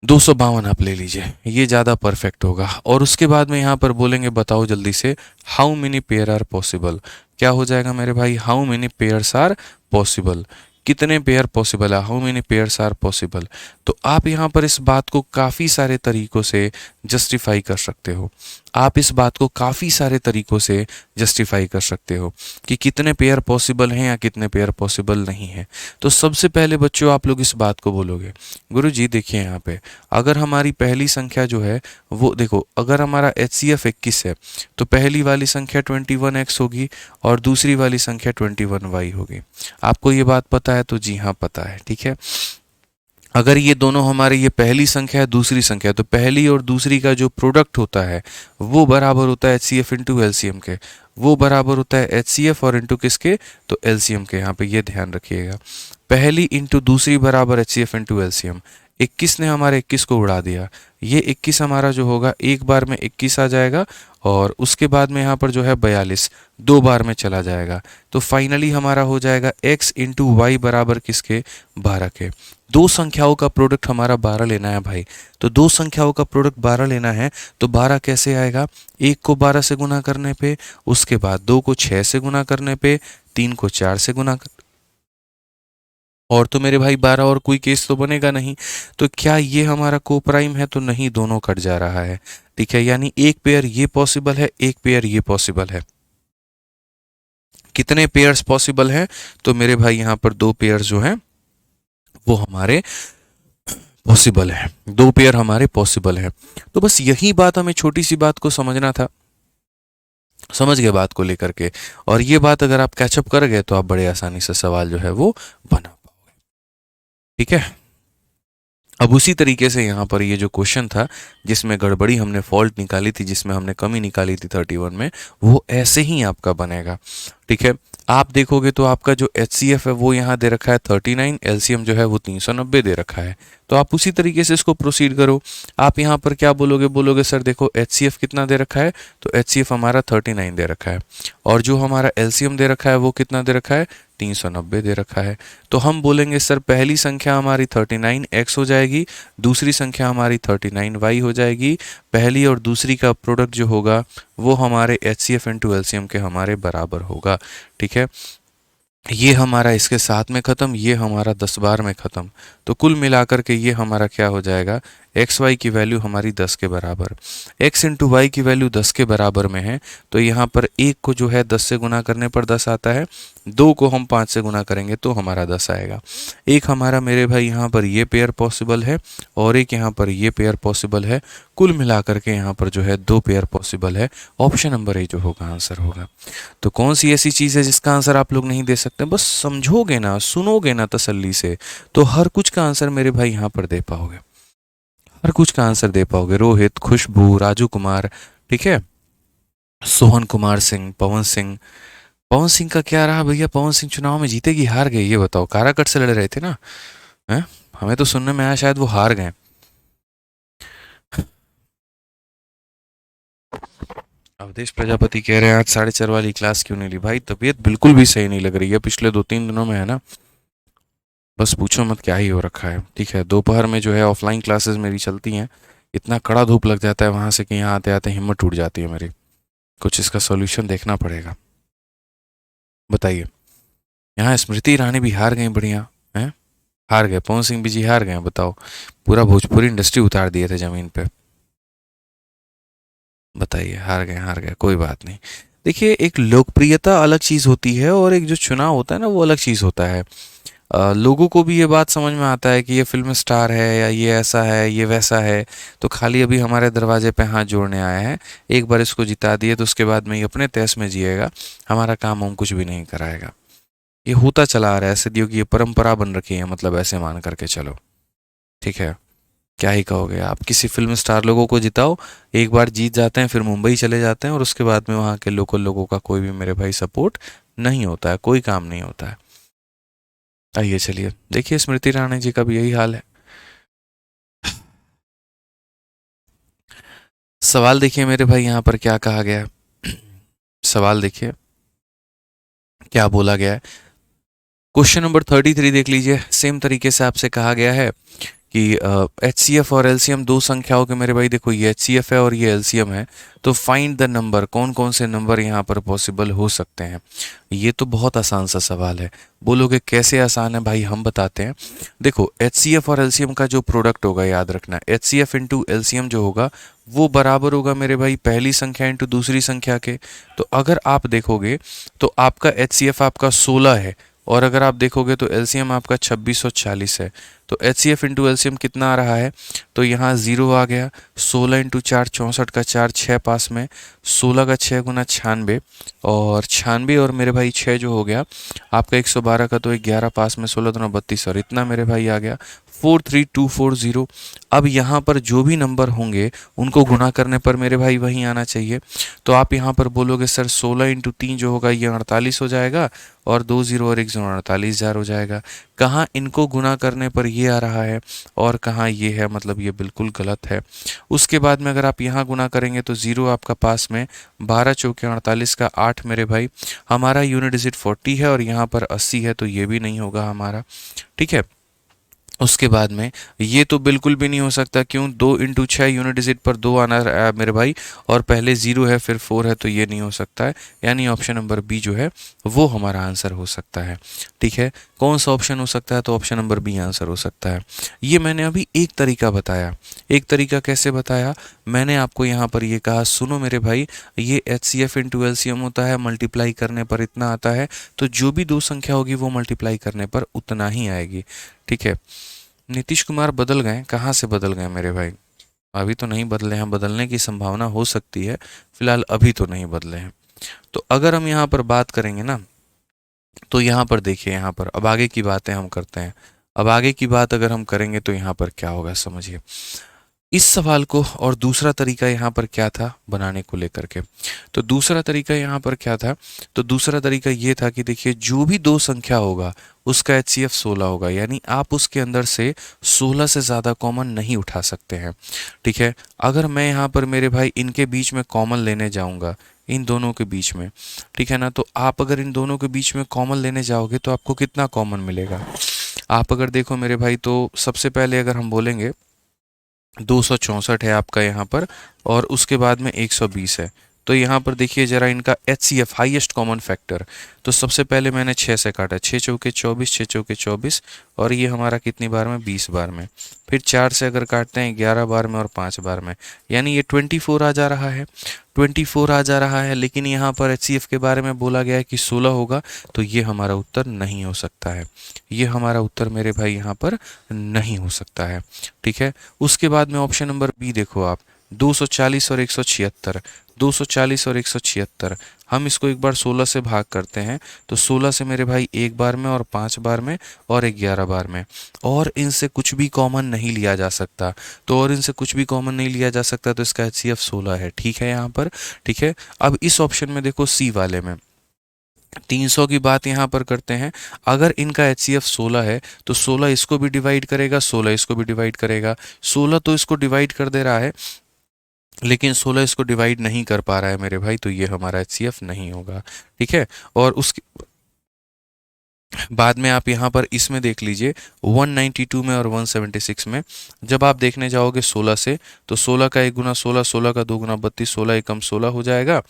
252 आप ले लीजिए, ये ज़्यादा परफेक्ट होगा। और उसके बाद में यहाँ पर बोलेंगे बताओ जल्दी से how many pair are possible, क्या हो जाएगा मेरे भाई, how many pairs are possible, कितने पेयर पॉसिबल है, how many pairs are possible. तो आप यहाँ पर इस बात को काफ़ी सारे तरीकों से जस्टिफाई कर सकते हो, आप इस बात को काफ़ी सारे तरीकों से जस्टिफाई कर सकते हो कि कितने पेयर पॉसिबल हैं या कितने पेयर पॉसिबल नहीं है। तो सबसे पहले बच्चों आप लोग इस बात को बोलोगे, गुरुजी देखिए यहाँ पे अगर हमारी पहली संख्या जो है वो देखो, अगर हमारा HCF 21 है तो पहली वाली संख्या 21x होगी और दूसरी वाली संख्या 21y होगी। आपको ये बात पता है, तो जी हाँ पता है, ठीक है। अगर ये दोनों हमारे, ये पहली संख्या है दूसरी संख्या, तो पहली और दूसरी का जो प्रोडक्ट होता है वो बराबर होता है HCF इंटू एलसीएम के, वो बराबर होता है HCF और इंटू किसके, तो एलसीएम के। यहाँ पे ये ध्यान रखिएगा, पहली इंटू दूसरी बराबर HCF इंटू एलसीएम। 21 ने हमारे 21 को उड़ा दिया, ये 21 हमारा जो होगा एक बार में 21 आ जाएगा और उसके बाद में यहाँ पर जो है 42 दो बार में चला जाएगा। तो फाइनली हमारा हो जाएगा x इंटू वाई बराबर किसके, 12 के। दो संख्याओं का प्रोडक्ट हमारा 12 लेना है भाई, तो दो संख्याओं का प्रोडक्ट 12 लेना है तो 12 कैसे आएगा, एक को 12 से गुना करने पे, उसके बाद दो को 6 से गुना करने पे, तीन को 4 से गुना और तो मेरे भाई 12 और कोई केस तो बनेगा नहीं। तो क्या ये हमारा कोप्राइम है, तो नहीं, दोनों कट जा रहा है, ठीक है। यानी एक पेयर ये पॉसिबल है, एक पेयर ये पॉसिबल है। कितने पेयर्स पॉसिबल हैं, तो मेरे भाई यहाँ पर दो पेयर्स जो हैं वो हमारे पॉसिबल है, दो पेयर हमारे पॉसिबल है। तो बस यही बात, हमें छोटी सी बात को समझना था, समझ गए बात को लेकर के, और ये बात अगर आप कैचअप कर गए तो आप बड़े आसानी से सवाल जो है वो बना पाओगे, ठीक है। अब उसी तरीके से यहाँ पर ये जो क्वेश्चन था जिसमें गड़बड़ी हमने फॉल्ट निकाली थी, जिसमें हमने कमी निकाली थी 31 में, वो ऐसे ही आपका बनेगा, ठीक है। आप देखोगे तो आपका जो HCF है वो यहाँ दे रखा है 39, LCM जो है वो 390 दे रखा है। तो आप उसी तरीके से इसको प्रोसीड करो। आप यहाँ पर क्या बोलोगे, बोलोगे सर देखो HCF कितना दे रखा है, तो HCF हमारा 39 दे रखा है और जो हमारा LCM दे रखा है वो कितना दे रखा है, 390 दे रखा है। तो हम बोलेंगे सर पहली संख्या हमारी 39x हो जाएगी, दूसरी संख्या हमारी 39y हो जाएगी। पहली और दूसरी का प्रोडक्ट जो होगा वो हमारे HCF इंटू एलसीएम के हमारे बराबर होगा, ठीक है। ये हमारा इसके साथ में ख़त्म, ये हमारा 10 बार में ख़त्म। तो कुल मिलाकर के ये हमारा क्या हो जाएगा, एक्स वाई की वैल्यू हमारी 10 के बराबर, x इंटू वाई की वैल्यू 10 के बराबर में है। तो यहाँ पर एक को जो है 10 से गुना करने पर 10 आता है, दो को हम 5 से गुना करेंगे तो हमारा 10 आएगा। एक हमारा मेरे भाई यहाँ पर ये पेयर पॉसिबल है और एक यहाँ पर ये पेयर पॉसिबल है। कुल मिलाकर के यहाँ पर जो है दो पेयर पॉसिबल है। ऑप्शन नंबर ए जो होगा आंसर होगा। तो कौन सी ऐसी चीज़ है जिसका आंसर आप लोग नहीं दे सकते, बस समझोगे ना, सुनोगे ना तसल्ली से, तो हर कुछ का आंसर मेरे भाई यहाँ पर दे पाओगे, हर कुछ का आंसर दे पाओगे। रोहित, खुशबू, राजू कुमार, ठीक है, सोहन कुमार सिंह, पवन सिंह। पवन सिंह का क्या रहा भैया, पवन सिंह चुनाव में जीते कि हार गए, ये बताओ, काराकट से लड़ रहे थे ना, हैं? हमें तो सुनने में आया शायद वो हार गए। अवधेश प्रजापति कह रहे हैं आज 4:30 वाली क्लास क्यों नहीं ली? भाई तबीयत बिल्कुल भी सही नहीं लग रही है पिछले 2-3 दिनों में, है ना। बस पूछो मत क्या ही हो रखा है। ठीक है, दोपहर में जो है ऑफलाइन क्लासेस मेरी चलती हैं, इतना कड़ा धूप लग जाता है वहां से कि यहाँ आते आते हिम्मत टूट जाती है मेरी। कुछ इसका सॉल्यूशन देखना पड़ेगा। बताइए। यहाँ स्मृति ईरानी भी हार गई, बढ़िया है। हार गए, पवन सिंह भी जी हार गए, बताओ। पूरा भोजपुरी इंडस्ट्री उतार दिए थे जमीन पे। बताइए, हार गए हार गए, कोई बात नहीं। देखिए, एक लोकप्रियता अलग चीज़ होती है और एक जो चुनाव होता है ना वो अलग चीज़ होता है। लोगों को भी ये बात समझ में आता है कि ये फिल्म स्टार है या ये ऐसा है ये वैसा है, तो खाली अभी हमारे दरवाजे पे हाथ जोड़ने आया है। एक बार इसको जिता दिए तो उसके बाद में ये अपने तैस में जिएगा, हमारा काम हम कुछ भी नहीं कराएगा। ये होता चला आ रहा है, सदियों की ये परंपरा बन रखी है, मतलब ऐसे मान करके चलो। ठीक है, क्या ही कहोगे आप। किसी फिल्म स्टार लोगों को जिताओ, एक बार जीत जाते हैं, फिर मुंबई चले जाते हैं और उसके बाद में वहाँ के लोकल लोगों का कोई भी मेरे भाई सपोर्ट नहीं होता है, कोई काम नहीं होता है। आइए चलिए देखिए, स्मृति ईरानी जी का भी यही हाल है। सवाल देखिए मेरे भाई, यहाँ पर क्या कहा गया है। सवाल देखिए क्या बोला गया है। क्वेश्चन नंबर 33 देख लीजिए। सेम तरीके से आपसे कहा गया है कि एच सी एफ और एलसीएम दो संख्याओं के, मेरे भाई देखो ये एच सी एफ है और ये एलसीएम है, तो फाइंड द नंबर, कौन कौन से नंबर यहाँ पर पॉसिबल हो सकते हैं। ये तो बहुत आसान सा सवाल है। बोलोगे कैसे आसान है भाई, हम बताते हैं। देखो, एच सी एफ और एलसीएम का जो प्रोडक्ट होगा, याद रखना, H C F into LCM जो होगा वो बराबर होगा मेरे भाई पहली संख्या इंटू दूसरी संख्या के। तो अगर आप देखोगे तो आपका एच सी एफ आपका 16 है, और अगर आप देखोगे तो एलसीएम आपका 2640 है। तो H C F into LCM कितना आ रहा है, तो यहाँ ज़ीरो आ गया। 16 इंटू 4 64 का 4 6 पास में, 16 का 6 गुना 96, और 96 और मेरे भाई 6 जो हो गया आपका 112 का, तो 11 पास में, 16 दूना 32, और इतना मेरे भाई आ गया 43240। अब यहाँ पर जो भी नंबर होंगे उनको गुणा करने पर मेरे भाई वहीं आना चाहिए। तो आप यहाँ पर बोलोगे सर 16 इंटू 3 जो होगा ये 48 हो जाएगा, और 2 जीरो और 1 जीरो 48,000 हो जाएगा। कहाँ इनको गुना करने पर ये आ रहा है और कहाँ ये है, मतलब ये बिल्कुल गलत है। उसके बाद में अगर आप यहाँ गुना करेंगे तो ज़ीरो आपका पास में, 12 चौके 48 का 8 मेरे भाई, हमारा यूनिट डिजिट 40 है और यहाँ पर 80 है, तो ये भी नहीं होगा हमारा। ठीक है, उसके बाद में ये तो बिल्कुल भी नहीं हो सकता, क्यों, 2 इंटू 6 यूनिट डिजिट पर 2 आना है मेरे भाई, और पहले 0 है फिर 4 है, तो ये नहीं हो सकता है। यानी ऑप्शन नंबर बी जो है वो हमारा आंसर हो सकता है। ठीक है, कौन सा ऑप्शन हो सकता है, तो ऑप्शन नंबर बी आंसर हो सकता है। ये मैंने अभी एक तरीका बताया। एक तरीका कैसे बताया, मैंने आपको यहाँ पर ये कहा, सुनो मेरे भाई, ये H C F into L C M होता है, मल्टीप्लाई करने पर इतना आता है, तो जो भी दो संख्या होगी वो मल्टीप्लाई करने पर उतना ही आएगी। ठीक है, नीतीश कुमार बदल गए, कहाँ से बदल गए मेरे भाई? अभी तो नहीं बदले हैं, बदलने की संभावना हो सकती है, फिलहाल अभी तो नहीं बदले हैं। तो अगर हम यहाँ पर बात करेंगे ना, तो यहाँ पर देखिए, यहाँ पर अब आगे की बातें हम करते हैं। अब आगे की बात अगर हम करेंगे तो यहाँ पर क्या होगा समझिए इस सवाल को। और दूसरा तरीका यहाँ पर क्या था बनाने को लेकर के, तो दूसरा तरीका यहाँ पर क्या था, तो दूसरा तरीका ये था कि देखिए, जो भी दो संख्या होगा उसका एच सी एफ 16 होगा, यानी आप उसके अंदर से 16 से ज़्यादा कॉमन नहीं उठा सकते हैं। ठीक है, अगर मैं यहाँ पर मेरे भाई इनके बीच में कॉमन लेने जाऊँगा, इन दोनों के बीच में, ठीक है ना, तो आप अगर इन दोनों के बीच में कॉमन लेने जाओगे तो आपको कितना कॉमन मिलेगा। आप अगर देखो मेरे भाई, तो सबसे पहले अगर हम बोलेंगे 264 है आपका यहाँ पर, और उसके बाद में 120 है। तो यहाँ पर देखिए जरा इनका H C F highest common factor, तो सबसे पहले मैंने 6 से काटा, 6 चौके 24, 6 चौके 24, और ये हमारा कितनी बार में, 20 बार में। फिर 4 से अगर काटते हैं 11 बार में और 5 बार में, यानी ये 24 आ जा रहा है, 24 आ जा रहा है। लेकिन यहाँ पर एच सी एफ के बारे में बोला गया है कि 16 होगा, तो ये हमारा उत्तर नहीं हो सकता है। ये हमारा उत्तर मेरे भाई यहाँ पर नहीं हो सकता है। ठीक है, उसके बाद में ऑप्शन नंबर बी देखो आप, 240 और 176, 240 और 176, हम इसको एक बार 16 से भाग करते हैं, तो 16 से मेरे भाई एक बार में और 5 बार में और 11 बार में, और इनसे कुछ भी कॉमन नहीं लिया जा सकता। तो और इनसे कुछ भी कॉमन नहीं लिया जा सकता, तो इसका एच सी एफ 16 है। ठीक है यहाँ पर, ठीक है। अब इस ऑप्शन में देखो, सी वाले में 300 की बात यहाँ पर करते हैं। अगर इनका एच सी एफ 16 है तो 16 इसको भी डिवाइड करेगा, 16 इसको भी डिवाइड करेगा, 16 तो इसको डिवाइड कर दे रहा है, लेकिन 16 इसको डिवाइड नहीं कर पा रहा है मेरे भाई, तो ये हमारा एचसीएफ नहीं होगा। ठीक है, और उसके बाद में आप यहाँ पर इसमें देख लीजिए 192 में और 176 में जब आप देखने जाओगे 16 से, तो 16 का 1 गुना 16, 16 का 2 गुना 32, 16 एकम 16 हो जाएगा।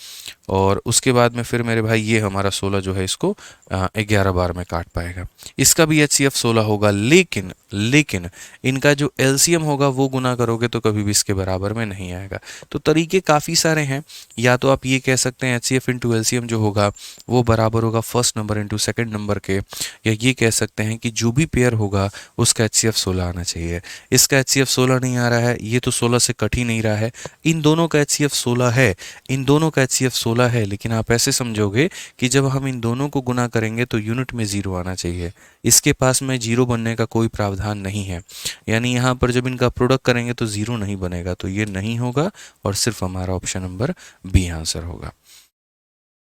और उसके बाद में फिर मेरे भाई ये हमारा 16 जो है इसको 11 बार में काट पाएगा। इसका भी एचसीएफ 16 होगा, लेकिन लेकिन इनका जो एलसीएम होगा वो गुना करोगे तो कभी भी इसके बराबर में नहीं आएगा। तो तरीके काफ़ी सारे हैं। या तो आप ये कह सकते हैं एचसीएफ इंटू एलसीएम जो होगा वो बराबर होगा first number into second number के, या ये कह सकते हैं कि जो भी पेयर होगा उसका एचसीएफ 16 आना चाहिए। इसका एचसीएफ 16 नहीं आ रहा है, ये तो 16 से कट ही नहीं रहा है। इन दोनों का एचसीएफ 16 है, इन दोनों का एचसीएफ 16 है, लेकिन आप ऐसे समझोगे कि जब हम इन दोनों को गुना करेंगे तो यूनिट में जीरो आना चाहिए। इसके पास में जीरो बनने का कोई प्रावधान नहीं है, यानी यहाँ पर जब इनका प्रोडक्ट करेंगे तो जीरो नहीं बनेगा, तो ये नहीं होगा और सिर्फ हमारा ऑप्शन नंबर बी आंसर होगा।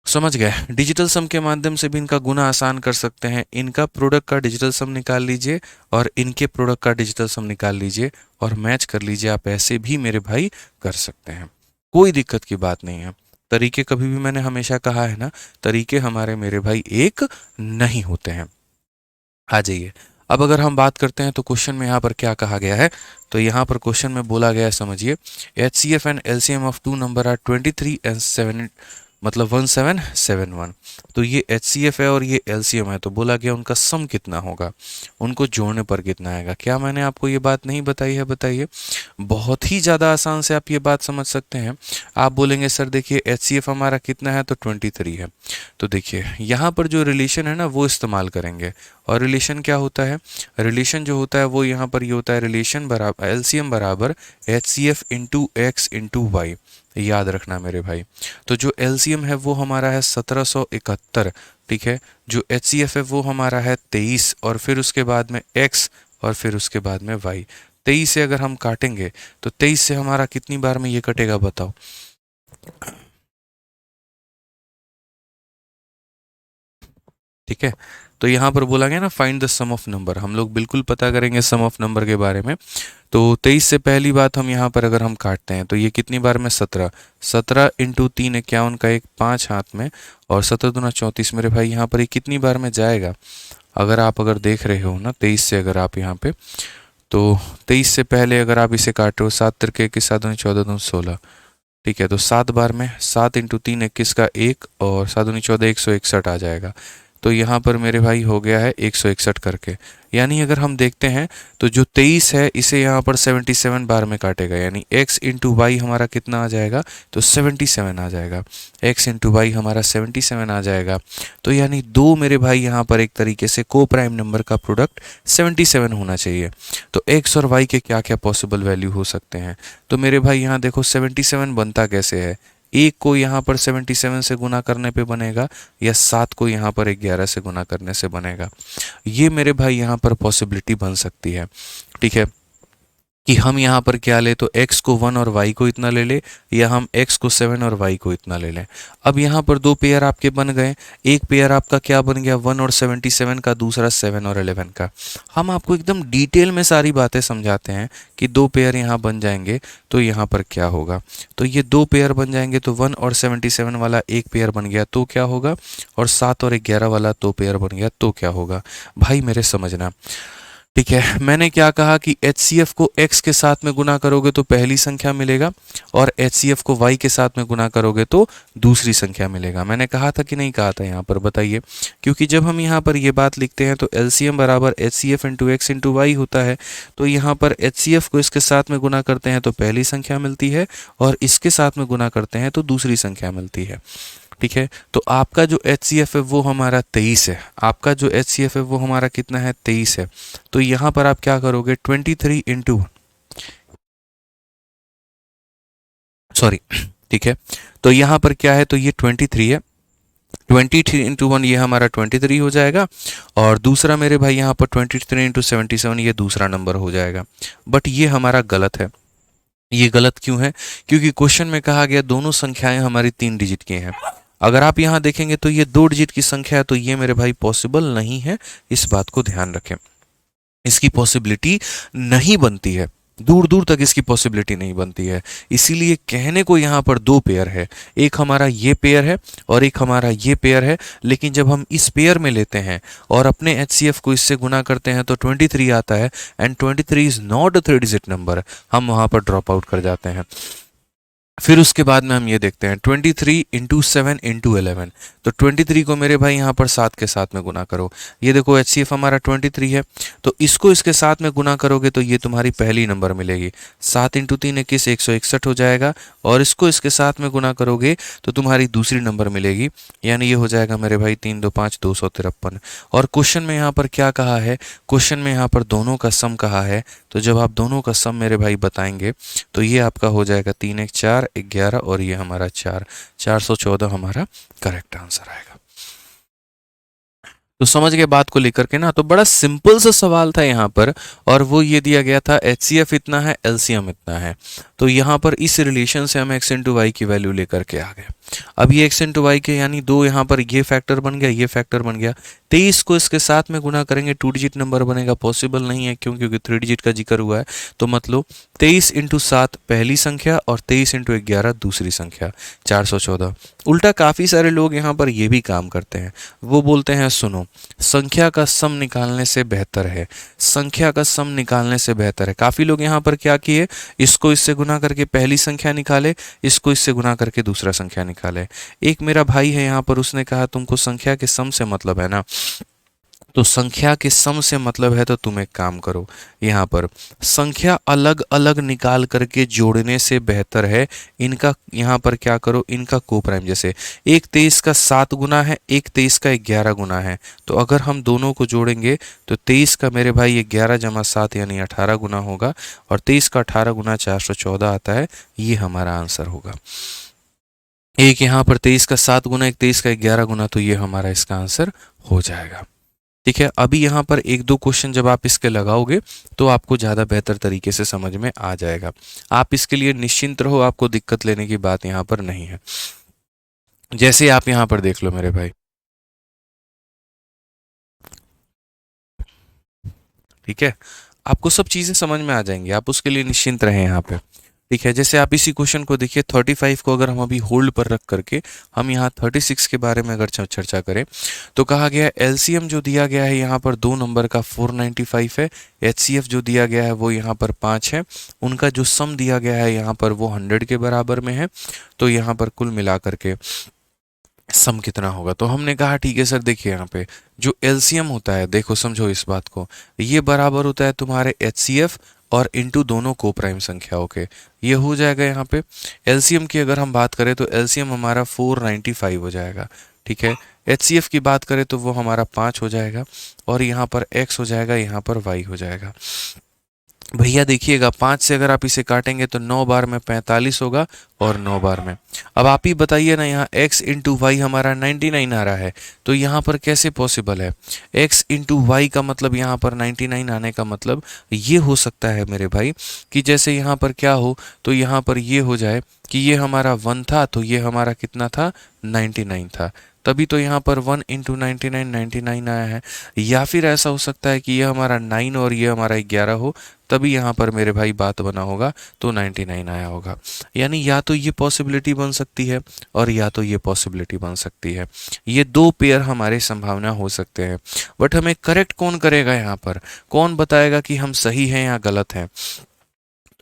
समझ गए? डिजिटल सम के माध्यम से भी इनका गुना आसान कर सकते हैं। इनका प्रोडक्ट का डिजिटल सम निकाल लीजिए और इनके प्रोडक्ट का डिजिटल सम निकाल लीजिए और मैच कर लीजिए। आप ऐसे भी मेरे भाई कर सकते हैं, कोई दिक्कत की बात नहीं है। तरीके कभी भी मैंने हमेशा कहा है ना, तरीके हमारे मेरे भाई एक नहीं होते हैं। आ जाइए, अब अगर हम बात करते हैं तो क्वेश्चन में यहाँ पर क्या कहा गया है, तो यहाँ पर क्वेश्चन में बोला गया है, समझिए, HCF and LCM of two number are 23 and 7, मतलब 1771। तो ये HCF है और ये LCM है, तो बोला गया उनका सम कितना होगा, उनको जोड़ने पर कितना आएगा। क्या मैंने आपको ये बात नहीं बताई है? बताइए। बहुत ही ज़्यादा आसान से आप ये बात समझ सकते हैं। आप बोलेंगे सर देखिए HCF हमारा कितना है, तो 23 है। तो देखिए यहाँ पर जो रिलेशन है ना वो इस्तेमाल करेंगे, और रिलेशन क्या होता है, रिलेशन जो होता है वो यहाँ पर ये होता है, रिलेशन बराबर एलसीएम बराबर HCF into x into y. याद रखना मेरे भाई। तो जो एलसीएम है वो हमारा है 1771, ठीक है। जो HCF है वो हमारा है 23, और फिर उसके बाद में x, और फिर उसके बाद में y। 23 से अगर हम काटेंगे तो 23 से हमारा कितनी बार में ये कटेगा बताओ? ठीक है, तो यहाँ पर बोला गया ना find the sum of number, हम लोग बिल्कुल पता करेंगे सम ऑफ नंबर के बारे में। तो 23 से पहली बात हम यहाँ पर अगर हम काटते हैं तो ये कितनी बार में 17, 17 इंटू 3 51 का एक 5 हाथ में, और 17 दूना 34 मेरे भाई यहाँ पर ये कितनी बार में जाएगा। अगर देख रहे हो ना 23 से, अगर आप यहाँ पे, तो 23 से पहले अगर आप इसे काटो 7 तिरके 21 7 दूनी 14 दूनी 16, ठीक है, तो 7 बार में 7 इंटू 3 21 का 1, और 7 दूनी 14 161 आ जाएगा। तो यहाँ पर मेरे भाई हो गया है 161 करके। यानी अगर हम देखते हैं तो जो 23 है इसे यहाँ पर 77 बार में काटेगा, यानी x इंटू वाई हमारा कितना आ जाएगा, तो 77 आ जाएगा। x इंटू वाई हमारा 77 आ जाएगा। तो यानी दो मेरे भाई यहाँ पर एक तरीके से को प्राइम नंबर का प्रोडक्ट 77 होना चाहिए। तो x और y के क्या क्या पॉसिबल वैल्यू हो सकते हैं, तो मेरे भाई यहाँ देखो 77 बनता कैसे है, एक को यहाँ पर 77 से गुना करने पे बनेगा, या 7 को यहाँ पर 11 से गुना करने से बनेगा। ये मेरे भाई यहाँ पर पॉसिबिलिटी बन सकती है, ठीक है, कि हम यहाँ पर क्या ले, तो x को 1 और y को इतना ले ले, या हम x को 7 और y को इतना ले लें। अब यहाँ पर दो पेयर आपके बन गए, एक पेयर आपका क्या बन गया 1 और 77 का, दूसरा 7 और 11 का। हम आपको एकदम डिटेल में सारी बातें समझाते हैं कि दो पेयर यहाँ बन जाएंगे तो यहाँ पर क्या होगा। तो ये दो पेयर बन जाएंगे, तो 1 और 77 वाला एक पेयर बन गया तो क्या होगा, और 7 और 11 वाला दो पेयर बन गया तो क्या होगा। भाई मेरे समझना, ठीक है। मैंने क्या कहा कि HCF को x के साथ में गुना करोगे तो पहली संख्या मिलेगा, और HCF को y के साथ में गुना करोगे तो दूसरी संख्या मिलेगा। मैंने कहा था कि नहीं कहा था यहाँ पर, बताइए। क्योंकि जब हम यहाँ पर ये बात लिखते हैं तो LCM बराबर HCF into x into y होता है। तो यहाँ पर HCF को इसके साथ में गुना करते हैं तो पहली संख्या मिलती है, और इसके साथ में गुना करते हैं तो दूसरी संख्या मिलती है, ठीक है। तो आपका जो HCF है वो हमारा 23 है, आपका जो HCF है वो हमारा कितना है, 23 है। तो यहाँ पर आप क्या करोगे, 23 इंटू, सॉरी, ठीक है। तो यहाँ पर क्या है, तो ये 23 है, 23 इंटू 1 ये हमारा 23 हो जाएगा, और दूसरा मेरे भाई यहाँ पर 23 इंटू 77 ये दूसरा नंबर हो जाएगा। बट ये हमारा गलत है। ये गलत क्यों है, क्योंकि क्वेश्चन में कहा गया दोनों संख्याएं हमारी 3 डिजिट की हैं। अगर आप यहाँ देखेंगे तो ये 2 डिजिट की संख्या है, तो ये मेरे भाई पॉसिबल नहीं है। इस बात को ध्यान रखें, इसकी पॉसिबिलिटी नहीं बनती है। दूर दूर तक इसकी पॉसिबिलिटी नहीं बनती है। इसीलिए कहने को यहाँ पर दो पेयर है, एक हमारा ये पेयर है और एक हमारा ये पेयर है, लेकिन जब हम इस पेयर में लेते हैं और अपने HCF को इससे गुना करते हैं तो 23 आता है, and 23 is not a 3 digit number, हम वहाँ पर ड्रॉप आउट कर जाते हैं। फिर उसके बाद में हम ये देखते हैं 23 इंटू 7 इंटू 11, तो 23 को मेरे भाई यहाँ पर 7 के साथ में गुना करो। ये देखो HCF हमारा 23 है, तो इसको इसके साथ में गुना करोगे तो ये तुम्हारी पहली नंबर मिलेगी। 7 इंटू 3 21 161 हो जाएगा, और इसको इसके साथ में गुना करोगे तो तुम्हारी दूसरी नंबर मिलेगी, यानी ये हो जाएगा मेरे भाई 3 2 5 253। और क्वेश्चन में यहाँ पर क्या कहा है, क्वेश्चन में यहाँ पर दोनों का सम कहा है, तो जब आप दोनों का सम मेरे भाई बताएंगे तो ये आपका हो जाएगा 3 1 4 11, और ये हमारा 414 हमारा करेक्ट आंसर आएगा। तो समझ गए बात को लेकर के ना, तो बड़ा सिंपल सा सवाल था यहाँ पर, और वो ये दिया गया था HCF इतना है, LCM इतना है, तो यहाँ पर इस रिलेशन से हम x इंटू वाई की वैल्यू लेकर के आ गए। अब ये x इंटू वाई के यानी दो यहाँ पर ये फैक्टर बन गया, ये फैक्टर बन गया, 23 को इसके साथ में गुना करेंगे 2 डिजिट नंबर बनेगा, पॉसिबल नहीं है क्यों, क्योंकि 3 डिजिट का जिक्र हुआ है। तो मतलब 23 इंटू 7 पहली संख्या और 23 इंटू 11 दूसरी संख्या, 414। उल्टा काफ़ी सारे लोग यहाँ पर ये भी काम करते हैं, वो बोलते हैं सुनो संख्या का सम निकालने से बेहतर है, संख्या का सम निकालने से बेहतर है। काफ़ी लोग यहाँ पर क्या किए, इसको इससे गुना करके पहली संख्या निकाले, इसको इससे गुना करके दूसरा संख्या निकाले। एक मेरा भाई है यहाँ पर, उसने कहा तुमको संख्या के सम से मतलब है ना, तो संख्या के सम से मतलब है तो तुम एक काम करो, यहाँ पर संख्या अलग अलग निकाल करके जोड़ने से बेहतर है इनका, यहाँ पर क्या करो, इनका को प्राइम, जैसे एक 23 का 7 गुना है, एक 23 का 11 गुना है, तो अगर हम दोनों को जोड़ेंगे तो 23 का मेरे भाई 11 जमा 7 यानी 18 गुना होगा, और 23 का 18 गुना 414 आता है, ये हमारा आंसर होगा। एक यहाँ पर 23 का 7 गुना, एक 23 का 11 गुना, तो ये हमारा इसका आंसर हो जाएगा। ठीक है, अभी यहाँ पर एक दो क्वेश्चन जब आप इसके लगाओगे तो आपको ज़्यादा बेहतर तरीके से समझ में आ जाएगा। आप इसके लिए निश्चिंत रहो, आपको दिक्कत लेने की बात यहाँ पर नहीं है। जैसे आप यहाँ पर देख लो मेरे भाई, ठीक है, आपको सब चीज़ें समझ में आ जाएंगी, आप उसके लिए निश्चिंत रहें यहाँ पे। ठीक है, जैसे आप इसी क्वेश्चन को देखिए, 35 को अगर हम अभी होल्ड पर रख करके हम यहाँ 36 के बारे में अगर चर्चा करें, तो कहा गया LCM जो दिया गया है यहाँ पर 2 नंबर का 495 है, HCF जो दिया गया है वो यहाँ पर 5 है, उनका जो सम दिया गया है यहाँ पर वो 100 के बराबर में है, तो यहाँ पर कुल मिला करके सम कितना होगा। तो हमने कहा ठीक है सर, देखिए यहाँ पे जो LCM होता है, देखो समझो इस बात को, ये बराबर होता है तुम्हारे HCF और इंटू दोनों को प्राइम संख्याओं के, ये हो जाएगा यहाँ पे। LCM की अगर हम बात करें तो LCM हमारा 495 हो जाएगा। ठीक है, HCF की बात करें तो वो हमारा 5 हो जाएगा, और यहाँ पर x हो जाएगा, यहाँ पर y हो जाएगा। भैया देखिएगा 5 से अगर आप इसे काटेंगे तो 9 बार में 45 होगा, और 9 बार में, अब आप ही बताइए ना, यहाँ x इंटू वाई हमारा 99 आ रहा है, तो यहाँ पर कैसे पॉसिबल है। x इंटू वाई का मतलब यहाँ पर 99 आने का मतलब ये हो सकता है मेरे भाई कि जैसे यहाँ पर क्या हो, तो यहाँ पर ये हो जाए कि ये हमारा 1 था, तो ये हमारा कितना था, 99 था, तभी तो यहाँ पर 1 इंटू 99 आया है। या फिर ऐसा हो सकता है कि ये हमारा 9 और ये हमारा 11 हो, तभी यहाँ पर मेरे भाई बात बना होगा, तो 99 आया होगा। यानी या तो ये पॉसिबिलिटी बन सकती है और या तो ये पॉसिबिलिटी बन सकती है, ये दो पेयर हमारे संभावना हो सकते हैं। बट हमें करेक्ट कौन करेगा, यहाँ पर कौन बताएगा कि हम सही हैं या गलत हैं।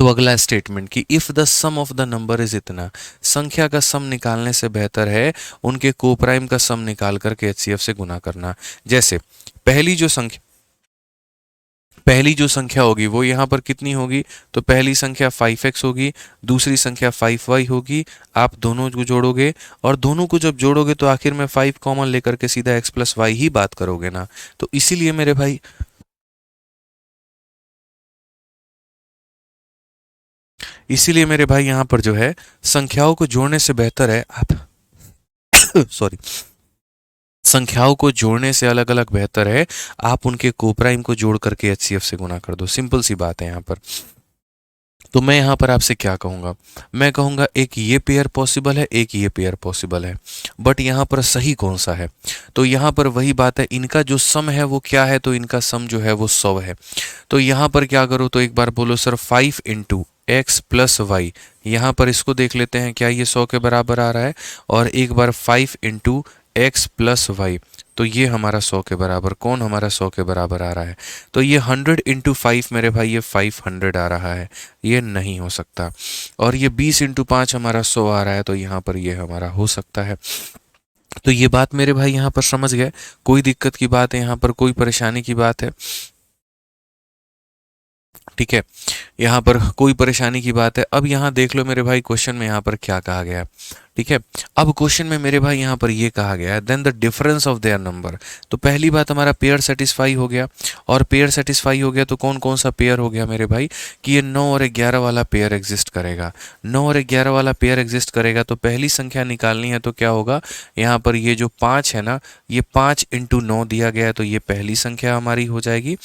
तो अगला स्टेटमेंट कि if the sum of the number is इतना, संख्या का सम निकालने से बेहतर है उनके कोप्राइम का सम निकाल करके HCF से गुना करना। जैसे पहली जो संख्या होगी वो यहाँ पर कितनी होगी, तो पहली संख्या 5x होगी, दूसरी संख्या 5y होगी, आप दोनों को जोड़ोगे, और दोनों को जब जोड़ोगे तो आखिर में 5 कॉमन लेकर के सीधा x प्लस वाई ही बात करोगे ना। तो इसीलिए मेरे भाई यहाँ पर जो है संख्याओं को जोड़ने से बेहतर है आप सॉरी, संख्याओं को जोड़ने से अलग अलग बेहतर है आप उनके कोप्राइम को जोड़ करके HCF से गुना कर दो। सिंपल सी बात है यहाँ पर। तो मैं यहाँ पर आपसे क्या कहूँगा, मैं कहूँगा एक ये पेयर पॉसिबल है, एक ये पेयर पॉसिबल है, बट यहाँ पर सही कौन सा है? तो यहाँ पर वही बात है, इनका जो सम है वो क्या है, तो इनका सम जो है वो 100 है। तो यहाँ पर क्या करो, तो एक बार बोलो sir 5 into x plus y, यहाँ पर इसको देख लेते हैं क्या ये 100 के बराबर आ रहा है, और एक बार 5 इंटू एक्स प्लस वाई, तो ये हमारा 100 के बराबर, कौन हमारा 100 के बराबर आ रहा है? तो ये 100 इंटू 5 मेरे भाई, ये 500 आ रहा है, ये नहीं हो सकता। और ये 20 इंटू 5 हमारा 100 आ रहा है, तो यहाँ पर ये हमारा हो सकता है। तो ये बात मेरे भाई यहाँ पर समझ गए, कोई दिक्कत की बात है यहाँ पर, कोई परेशानी की बात है? ठीक है, यहाँ पर कोई परेशानी की बात है? अब यहाँ देख लो मेरे भाई क्वेश्चन में यहाँ पर क्या कहा गया है। ठीक है, अब क्वेश्चन में मेरे भाई यहाँ पर ये कहा गया है then the difference of their number. तो पहली बात हमारा पेयर सेटिस्फाई हो गया, और पेयर सेटिस्फाई हो गया तो कौन कौन सा पेयर हो गया मेरे भाई, कि ये 9 और 11 वाला पेयर एग्जिस्ट करेगा। 9 और 11 वाला पेयर एग्जिस्ट करेगा, तो पहली संख्या निकालनी है तो क्या होगा, यहाँ पर ये जो 5 है ना, ये 5 इंटू 9 दिया गया है, तो ये पहली संख्या हमारी हो जाएगी।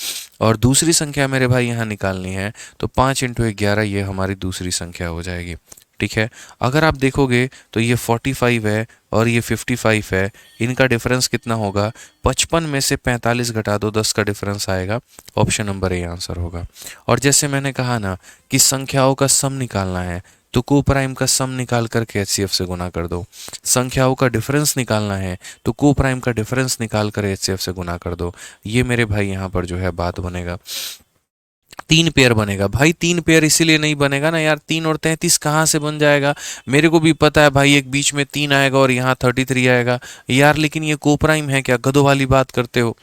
और दूसरी संख्या मेरे भाई यहाँ निकालनी है, तो 5 इंटू 11 ये हमारी दूसरी संख्या हो जाएगी। ठीक है, अगर आप देखोगे तो ये 45 है और ये 55 है, इनका डिफरेंस कितना होगा, 55 में से 45 घटा दो, 10 का डिफरेंस आएगा, ऑप्शन नंबर ए आंसर होगा। और जैसे मैंने कहा ना कि संख्याओं का सम निकालना है, तो को प्राइम का सम निकाल करके एचसीएफ से गुना कर दो। संख्याओं का डिफरेंस निकालना है, तो को प्राइम का डिफरेंस निकाल कर एचसीएफ से गुना कर दो। ये मेरे भाई यहाँ पर जो है बात बनेगा। 3 पेयर बनेगा भाई, 3 पेयर इसीलिए नहीं बनेगा ना यार, 3 और 33 कहाँ से बन जाएगा? मेरे को भी पता है भाई, एक बीच में 3 आएगा और यहाँ 33 आएगा यार, लेकिन ये कोप्राइम है क्या? गधों वाली बात करते हो।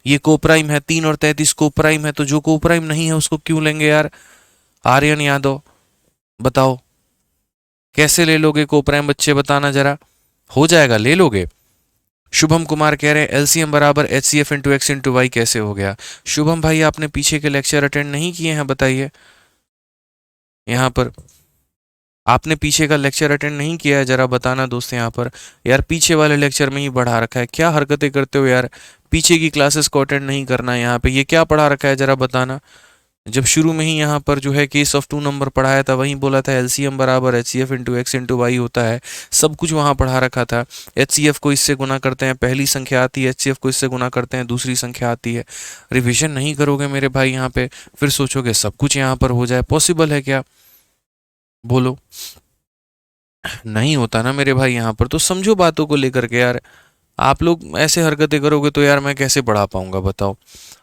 ये कोप्राइम है, 3 और 33 कोप्राइम है, तो जो कोप्राइम नहीं है उसको क्यों लेंगे यार? आर्यन यादव बताओ, कैसे ले लोगे कोप्राइम? बच्चे बताना जरा, हो जाएगा, ले लोगे? शुभम कुमार कह रहे हैं एलसीएम बराबर H C F into x into y कैसे हो गया? शुभम भाई आपने पीछे के लेक्चर अटेंड नहीं किए हैं, बताइए। यहाँ पर आपने पीछे का लेक्चर अटेंड नहीं किया है, जरा बताना दोस्त यहाँ पर। यार पीछे वाले लेक्चर में ही बढ़ा रखा है, क्या हरकतें करते हो यार? पीछे की क्लासेस को अटेंड नहीं करना है यहाँ पे, ये क्या पढ़ा रखा है जरा बताना। जब शुरू में ही यहाँ पर जो है केस ऑफ 2 नंबर पढ़ाया था, वहीं बोला था एलसीएम बराबर H C F into x into y होता है, सब कुछ वहाँ पढ़ा रखा था। एच सी एफ को इससे गुना करते हैं, पहली संख्या आती है, एच सी एफ को इससे गुना करते हैं, दूसरी संख्या आती है। रिविजन नहीं करोगे मेरे भाई यहाँ पे, फिर सोचोगे सब कुछ यहाँ पर हो जाए, पॉसिबल है क्या? बोलो, नहीं होता ना मेरे भाई यहाँ पर, तो समझो बातों को लेकर के यार। आप लोग ऐसे हरकतें करोगे तो यार मैं कैसे पढ़ा पाऊंगा बताओ।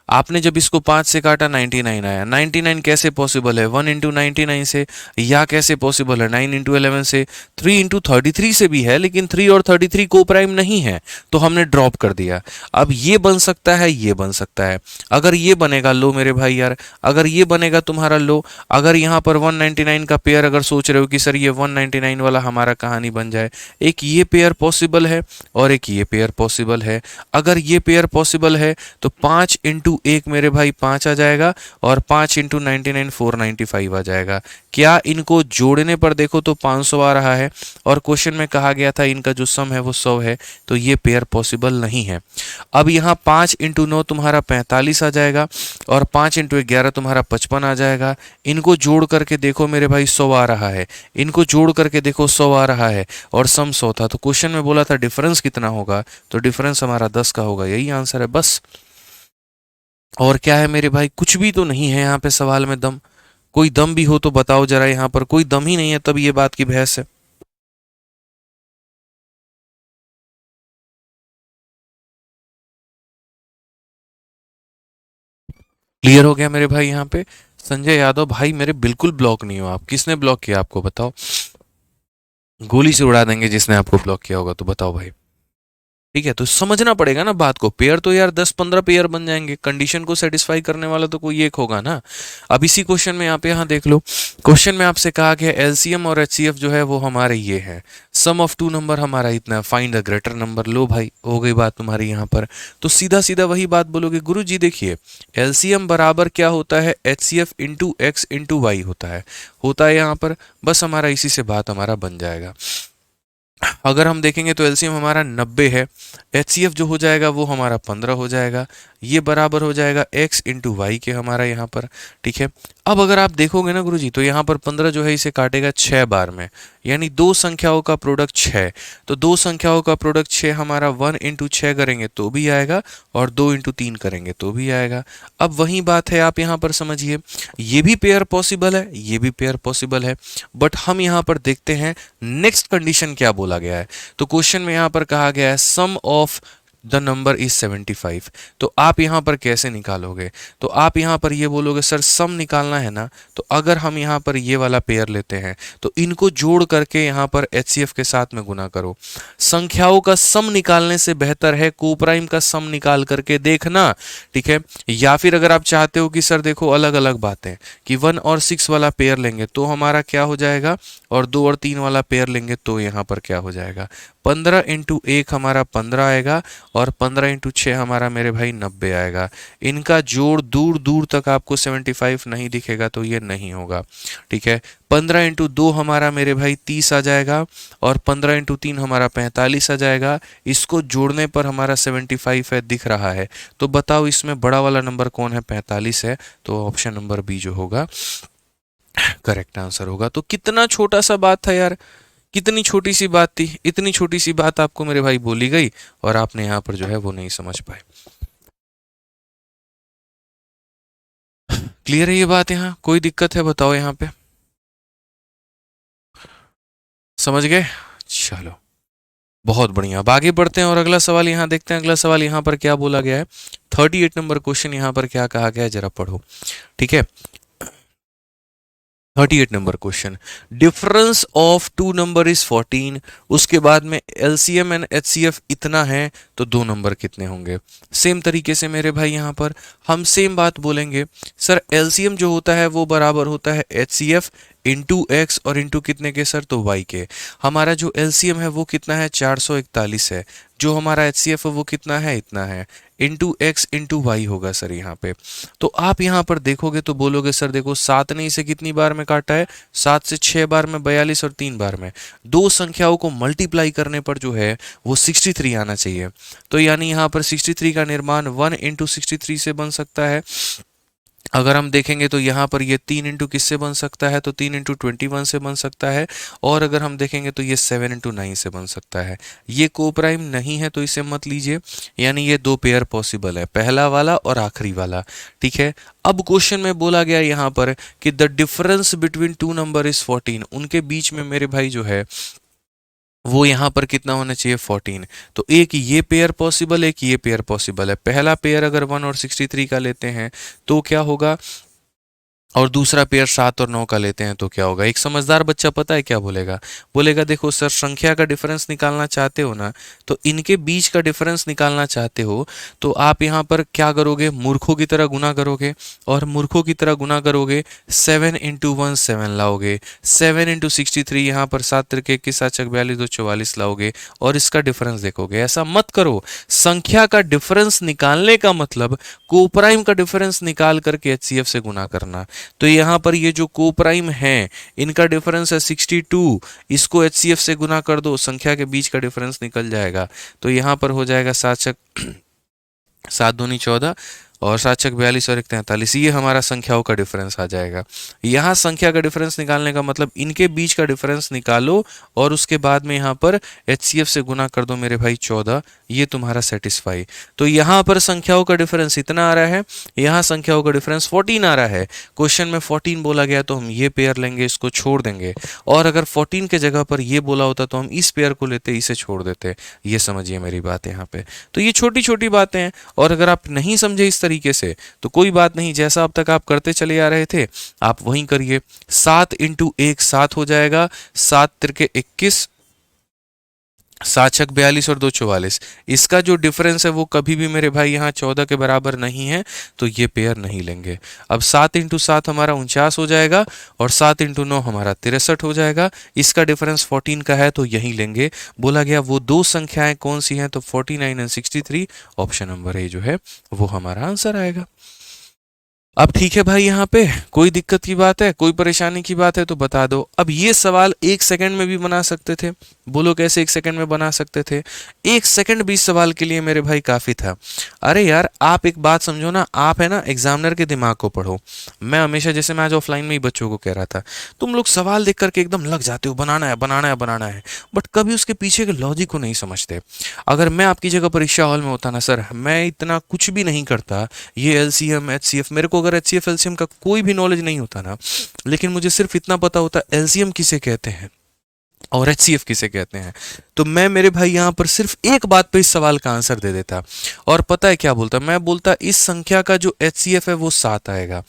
आपने जब इसको 5 से काटा 99 आया, 99 कैसे पॉसिबल है? 1 इंटू 99 से, या कैसे पॉसिबल है 9 इंटू 11 से? 3 इंटू 33 से भी है, लेकिन 3 और 33 को प्राइम नहीं है, तो हमने ड्रॉप कर दिया। अब ये बन सकता है, ये बन सकता है। अगर ये बनेगा लो मेरे भाई यार, अगर ये बनेगा तुम्हारा लो, अगर यहाँ पर 199 का पेयर अगर सोच रहे हो कि सर ये 199 वाला हमारा कहानी बन जाए, एक ये पेयर पॉसिबल है और एक ये पेयर पॉसिबल है। अगर ये पेयर पॉसिबल है तो 5 इंटू 1 मेरे भाई 5 आ जाएगा, और 5 इंटू 99 495 आ जाएगा। क्या इनको जोड़ने पर देखो तो 500 आ रहा है, और क्वेश्चन में कहा गया था इनका जो सम है वो 100 है, तो ये पेयर पॉसिबल नहीं है। अब यहाँ 5 इंटू 9 तुम्हारा 45 आ जाएगा, और 5 इंटू 11 तुम्हारा 55 आ जाएगा। इनको जोड़ करके देखो मेरे भाई 100 आ रहा है, इनको जोड़ करके देखो 100 आ रहा है, और सम 100 था। तो क्वेश्चन में बोला था डिफरेंस कितना होगा, तो डिफरेंस हमारा 10 का होगा, यही आंसर है बस। और क्या है मेरे भाई, कुछ भी तो नहीं है यहाँ पे सवाल में दम। कोई दम भी हो तो बताओ जरा, यहाँ पर कोई दम ही नहीं है, तब ये बात की बहस है। क्लियर हो गया मेरे भाई यहाँ पे? संजय यादव भाई मेरे बिल्कुल ब्लॉक नहीं हो आप, किसने ब्लॉक किया आपको बताओ? गोली से उड़ा देंगे जिसने आपको ब्लॉक किया होगा, तो बताओ भाई। ठीक है, तो समझना पड़ेगा ना बात को। पेयर तो यार 10-15 पेयर बन जाएंगे, कंडीशन को सेटिस्फाई करने वाला तो कोई एक होगा ना। अब इसी क्वेश्चन में आप यहाँ देख लो, क्वेश्चन में आपसे कहा गया एलसीएम और एचसीएफ जो है वो हमारे ये है, सम ऑफ 2 नंबर हमारा इतना, फाइंड द ग्रेटर नंबर। लो भाई हो गई बात तुम्हारी यहाँ पर, तो सीधा सीधा वही बात बोलोगे गुरु जी देखिए, एलसीएम बराबर क्या होता है, HCF into x into y होता है यहाँ पर, बस हमारा इसी से बात हमारा बन जाएगा। अगर हम देखेंगे तो एलसीएम हमारा 90 है, एचसीएफ जो हो जाएगा वो हमारा 15 हो जाएगा, ये बराबर हो जाएगा x इंटू वाई के हमारा यहाँ पर। ठीक है, अब अगर आप देखोगे ना गुरुजी, तो यहाँ पर 15 जो है इसे काटेगा 6 बार में, यानी दो संख्याओं का प्रोडक्ट 6। तो दो संख्याओं का प्रोडक्ट 6 हमारा 1 इंटू 6 करेंगे तो भी आएगा, और 2 इंटू 3 करेंगे तो भी आएगा। अब वही बात है, आप यहाँ पर समझिए, ये भी पेयर पॉसिबल है, ये भी पेयर पॉसिबल है, बट हम यहाँ पर देखते हैं नेक्स्ट कंडीशन क्या बोला गया है। तो क्वेश्चन में यहाँ पर कहा गया है सम ऑफ द नंबर इज 75। तो आप यहाँ पर कैसे निकालोगे? तो आप यहाँ पर ये बोलोगे सर सम निकालना है ना, तो अगर हम यहाँ पर ये वाला पेयर लेते हैं तो इनको जोड़ करके यहाँ पर एचसीएफ के साथ में गुना करो। संख्याओं का सम निकालने से बेहतर है कोप्राइम का सम निकाल करके देखना। ठीक है, या फिर अगर आप चाहते हो कि सर देखो अलग अलग बातें, कि 1 और 6 वाला पेयर लेंगे तो हमारा क्या हो जाएगा, और 2 और 3 वाला पेयर लेंगे तो यहाँ पर क्या हो जाएगा, 15 इंटू 1 हमारा 15 आएगा, और 15 इंटू 6 हमारा मेरे भाई 90 आएगा। इनका जोड़ दूर दूर तक आपको 75 नहीं दिखेगा, तो ये नहीं होगा। ठीक है, 15 इंटू 2 हमारा मेरे भाई 30 आ जाएगा, और 15 इंटू 3 हमारा 45 आ जाएगा। इसको जोड़ने पर हमारा 75 है, दिख रहा है। तो बताओ इसमें बड़ा वाला नंबर कौन है? 45 है। तो ऑप्शन नंबर बी जो होगा करेक्ट आंसर होगा। तो कितना छोटा सा बात था यार, कितनी छोटी सी बात थी, इतनी छोटी सी बात आपको मेरे भाई बोली गई और आपने यहाँ पर जो है वो नहीं समझ पाए। क्लियर है ये बात? यहाँ कोई दिक्कत है बताओ यहाँ पे, समझ गए? चलो बहुत बढ़िया, अब आगे बढ़ते हैं और अगला सवाल यहाँ देखते हैं। अगला सवाल यहाँ पर क्या बोला गया है, 38 नंबर क्वेश्चन यहाँ पर क्या कहा गया है जरा पढ़ो। ठीक है, 38 नंबर question, difference of two number is 14। उसके बाद में एलसीएम एंड एचसीएफ इतना है, तो दो नंबर कितने होंगे? सेम तरीके से मेरे भाई यहाँ पर हम सेम बात बोलेंगे, सर एलसीएम जो होता है वो बराबर होता है एचसीएफ इंटू एक्स, और इंटू कितने के सर? तो वाई के। हमारा जो एलसीएम है वो कितना है? 441 है। जो हमारा एचसीएफ है वो कितना है? इतना है, इंटू एक्स इंटू वाई होगा सर यहाँ पे। तो आप यहाँ पर देखोगे तो बोलोगे सर देखो 7 ने इसे कितनी बार में काटा है? 7 से 6 बार में 42, और 3 बार में। दो संख्याओं को मल्टीप्लाई करने पर जो है वो 63 आना चाहिए। तो यानी यहाँ पर 63 का निर्माण 1 इंटू 63 से बन सकता है। अगर हम देखेंगे तो यहाँ पर ये 3 इंटू किससे बन सकता है? तो 3 इंटू 21 से बन सकता है। और अगर हम देखेंगे तो ये 7 इंटू 9 से बन सकता है। ये कोप्राइम नहीं है तो इसे मत लीजिए, यानी ये दो पेयर पॉसिबल है, पहला वाला और आखिरी वाला। ठीक है, अब क्वेश्चन में बोला गया यहाँ पर कि the difference between two number is 14। उनके बीच में मेरे भाई जो है वो यहाँ पर कितना होना चाहिए? 14। तो एक ये पेयर पॉसिबल, एक ये पेयर पॉसिबल है। पहला पेयर अगर 1 और 63 का लेते हैं तो क्या होगा, और दूसरा पेयर 7 और 9 का लेते हैं तो क्या होगा? एक समझदार बच्चा पता है क्या बोलेगा? बोलेगा देखो सर संख्या का डिफरेंस निकालना चाहते हो ना, तो इनके बीच का डिफरेंस निकालना चाहते हो तो आप यहाँ पर क्या करोगे? मूर्खों की तरह गुना करोगे, और मूर्खों की तरह गुना करोगे 7 इंटू 1 7 लाओगे, 7 इंटू 63 यहाँ पर 7 तिरके 21 7 चक 42 2 44 लाओगे, और इसका डिफरेंस देखोगे। ऐसा मत करो, संख्या का डिफरेंस निकालने का मतलब कोप्राइम का डिफरेंस निकाल करके एचसीएफ से गुना करना। तो यहाँ पर ये जो कोप्राइम है इनका डिफरेंस है 62, इसको एचसीएफ से गुना कर दो, संख्या के बीच का डिफरेंस निकल जाएगा। तो यहाँ पर हो जाएगा 7 छक 7 दूनी 14, और 7 छक 42 और 1 43, ये हमारा संख्याओं का डिफरेंस आ जाएगा। यहाँ संख्या का डिफरेंस निकालने का मतलब इनके बीच का डिफरेंस निकालो, और उसके बाद में यहाँ पर एचसीएफ से गुना कर दो मेरे भाई 14, ये तुम्हारा सेटिस्फाई। तो यहाँ पर संख्याओं का डिफरेंस इतना आ रहा है, यहाँ संख्याओं का डिफरेंस 14 आ रहा है। क्वेश्चन में 14 बोला गया तो हम ये पेयर लेंगे, इसको छोड़ देंगे, और अगर 14 के जगह पर ये बोला होता तो हम इस पेयर को लेते, इसे छोड़ देते। ये समझिए मेरी बात यहाँ पे। तो ये छोटी छोटी बातें हैं, और अगर आप नहीं समझे इस तरीके से तो कोई बात नहीं, जैसा अब तक आप करते चले आ रहे थे आप वहीं करिए। 7 इंटू 1 7 हो जाएगा, 7 तिरके 21, 7 छक 42 और 2 44। इसका जो डिफरेंस है वो कभी भी मेरे भाई यहाँ 14 के बराबर नहीं है, तो ये पेयर नहीं लेंगे। अब 7 इंटू 7 हमारा 49 हो जाएगा, और 7 इंटू 9 हमारा 63 हो जाएगा। इसका डिफरेंस 14 का है तो यही लेंगे। बोला गया वो दो संख्याएं कौन सी हैं? तो 49 एंड 63, ऑप्शन नंबर ए जो है वो हमारा आंसर आएगा। अब ठीक है भाई, यहाँ पे कोई दिक्कत की बात है, कोई परेशानी की बात है तो बता दो। अब ये सवाल 1 सेकंड में भी बना सकते थे, बोलो कैसे 1 सेकंड में बना सकते थे? 1 सेकंड भी इस सवाल के लिए मेरे भाई काफी था। अरे यार आप एक बात समझो ना, आप है ना एग्जामिनर के दिमाग को पढ़ो। मैं हमेशा, जैसे मैं आज ऑफलाइन में ही बच्चों को कह रहा था, तुम लोग सवाल देख करके एकदम लग जाते हो, बनाना है बनाना है बनाना है, बट कभी उसके पीछे के लॉजिक को नहीं समझते। अगर मैं आपकी जगह परीक्षा हॉल में होता ना सर, मैं इतना कुछ भी नहीं करता। ये एलसीएम एचसीएफ, मेरे को अगर एचसीएफ एलसीएम का कोई भी नॉलेज नहीं होता ना, लेकिन मुझे सिर्फ इतना पता होता एलसीएम किसे कहते हैं और एचसीएफ किसे कहते हैं, तो मैं मेरे भाई यहाँ पर सिर्फ एक बात पे इस सवाल का आंसर दे देता। और पता है क्या बोलता? मैं बोलता इस संख्या का जो एचसीएफ है वो 7 आएगा,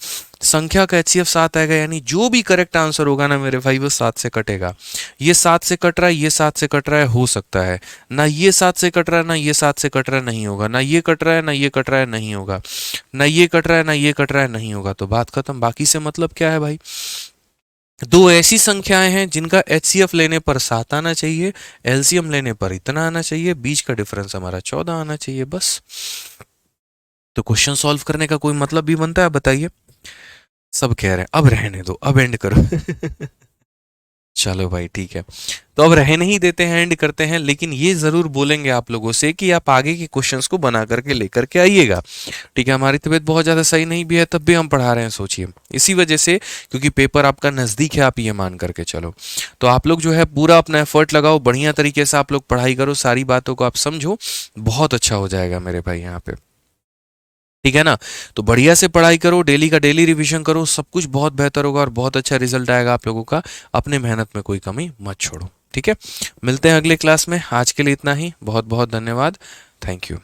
संख्या का एचसीएफ 7 आएगा, यानी जो भी करेक्ट आंसर होगा ना मेरे भाई वो 7 से कटेगा। ये 7 से कट रहा है, ये 7 से कट रहा है, हो सकता है ना ये 7 से कट रहा है, ना ये 7 से कट रहा है, नहीं होगा, ना ये कट रहा है, ना ये कट रहा है, नहीं होगा, ना ये कट रहा है, ना ये कट रहा है, नहीं होगा, तो बात खत्म। बाकी से मतलब क्या है भाई? दो ऐसी संख्याएं हैं जिनका एचसीएफ लेने पर 7 आना चाहिए, एलसीएम लेने पर इतना आना चाहिए, बीच का डिफरेंस हमारा 14 आना चाहिए, बस। तो क्वेश्चन सॉल्व करने का कोई मतलब भी बनता है? बताइए। सब कह रहे हैं अब रहने दो, अब एंड करो। चलो भाई ठीक है, तो अब रहने ही देते हैं, एंड करते हैं, लेकिन ये जरूर बोलेंगे आप लोगों से कि आप आगे के क्वेश्चंस को बना करके लेकर के आइएगा। ठीक है, हमारी तबीयत बहुत ज़्यादा सही नहीं भी है, तब भी हम पढ़ा रहे हैं, सोचिए इसी वजह से, क्योंकि पेपर आपका नज़दीक है, आप ये मान करके चलो। तो आप लोग जो है पूरा अपना एफर्ट लगाओ, बढ़िया तरीके से आप लोग पढ़ाई करो, सारी बातों को आप समझो, बहुत अच्छा हो जाएगा मेरे भाई यहाँ पे। ठीक है ना? तो बढ़िया से पढ़ाई करो, डेली का डेली रिवीजन करो, सब कुछ बहुत बेहतर होगा और बहुत अच्छा रिजल्ट आएगा आप लोगों का। अपने मेहनत में कोई कमी मत छोड़ो। ठीक है, मिलते हैं अगले क्लास में। आज के लिए इतना ही, बहुत बहुत धन्यवाद, थैंक यू।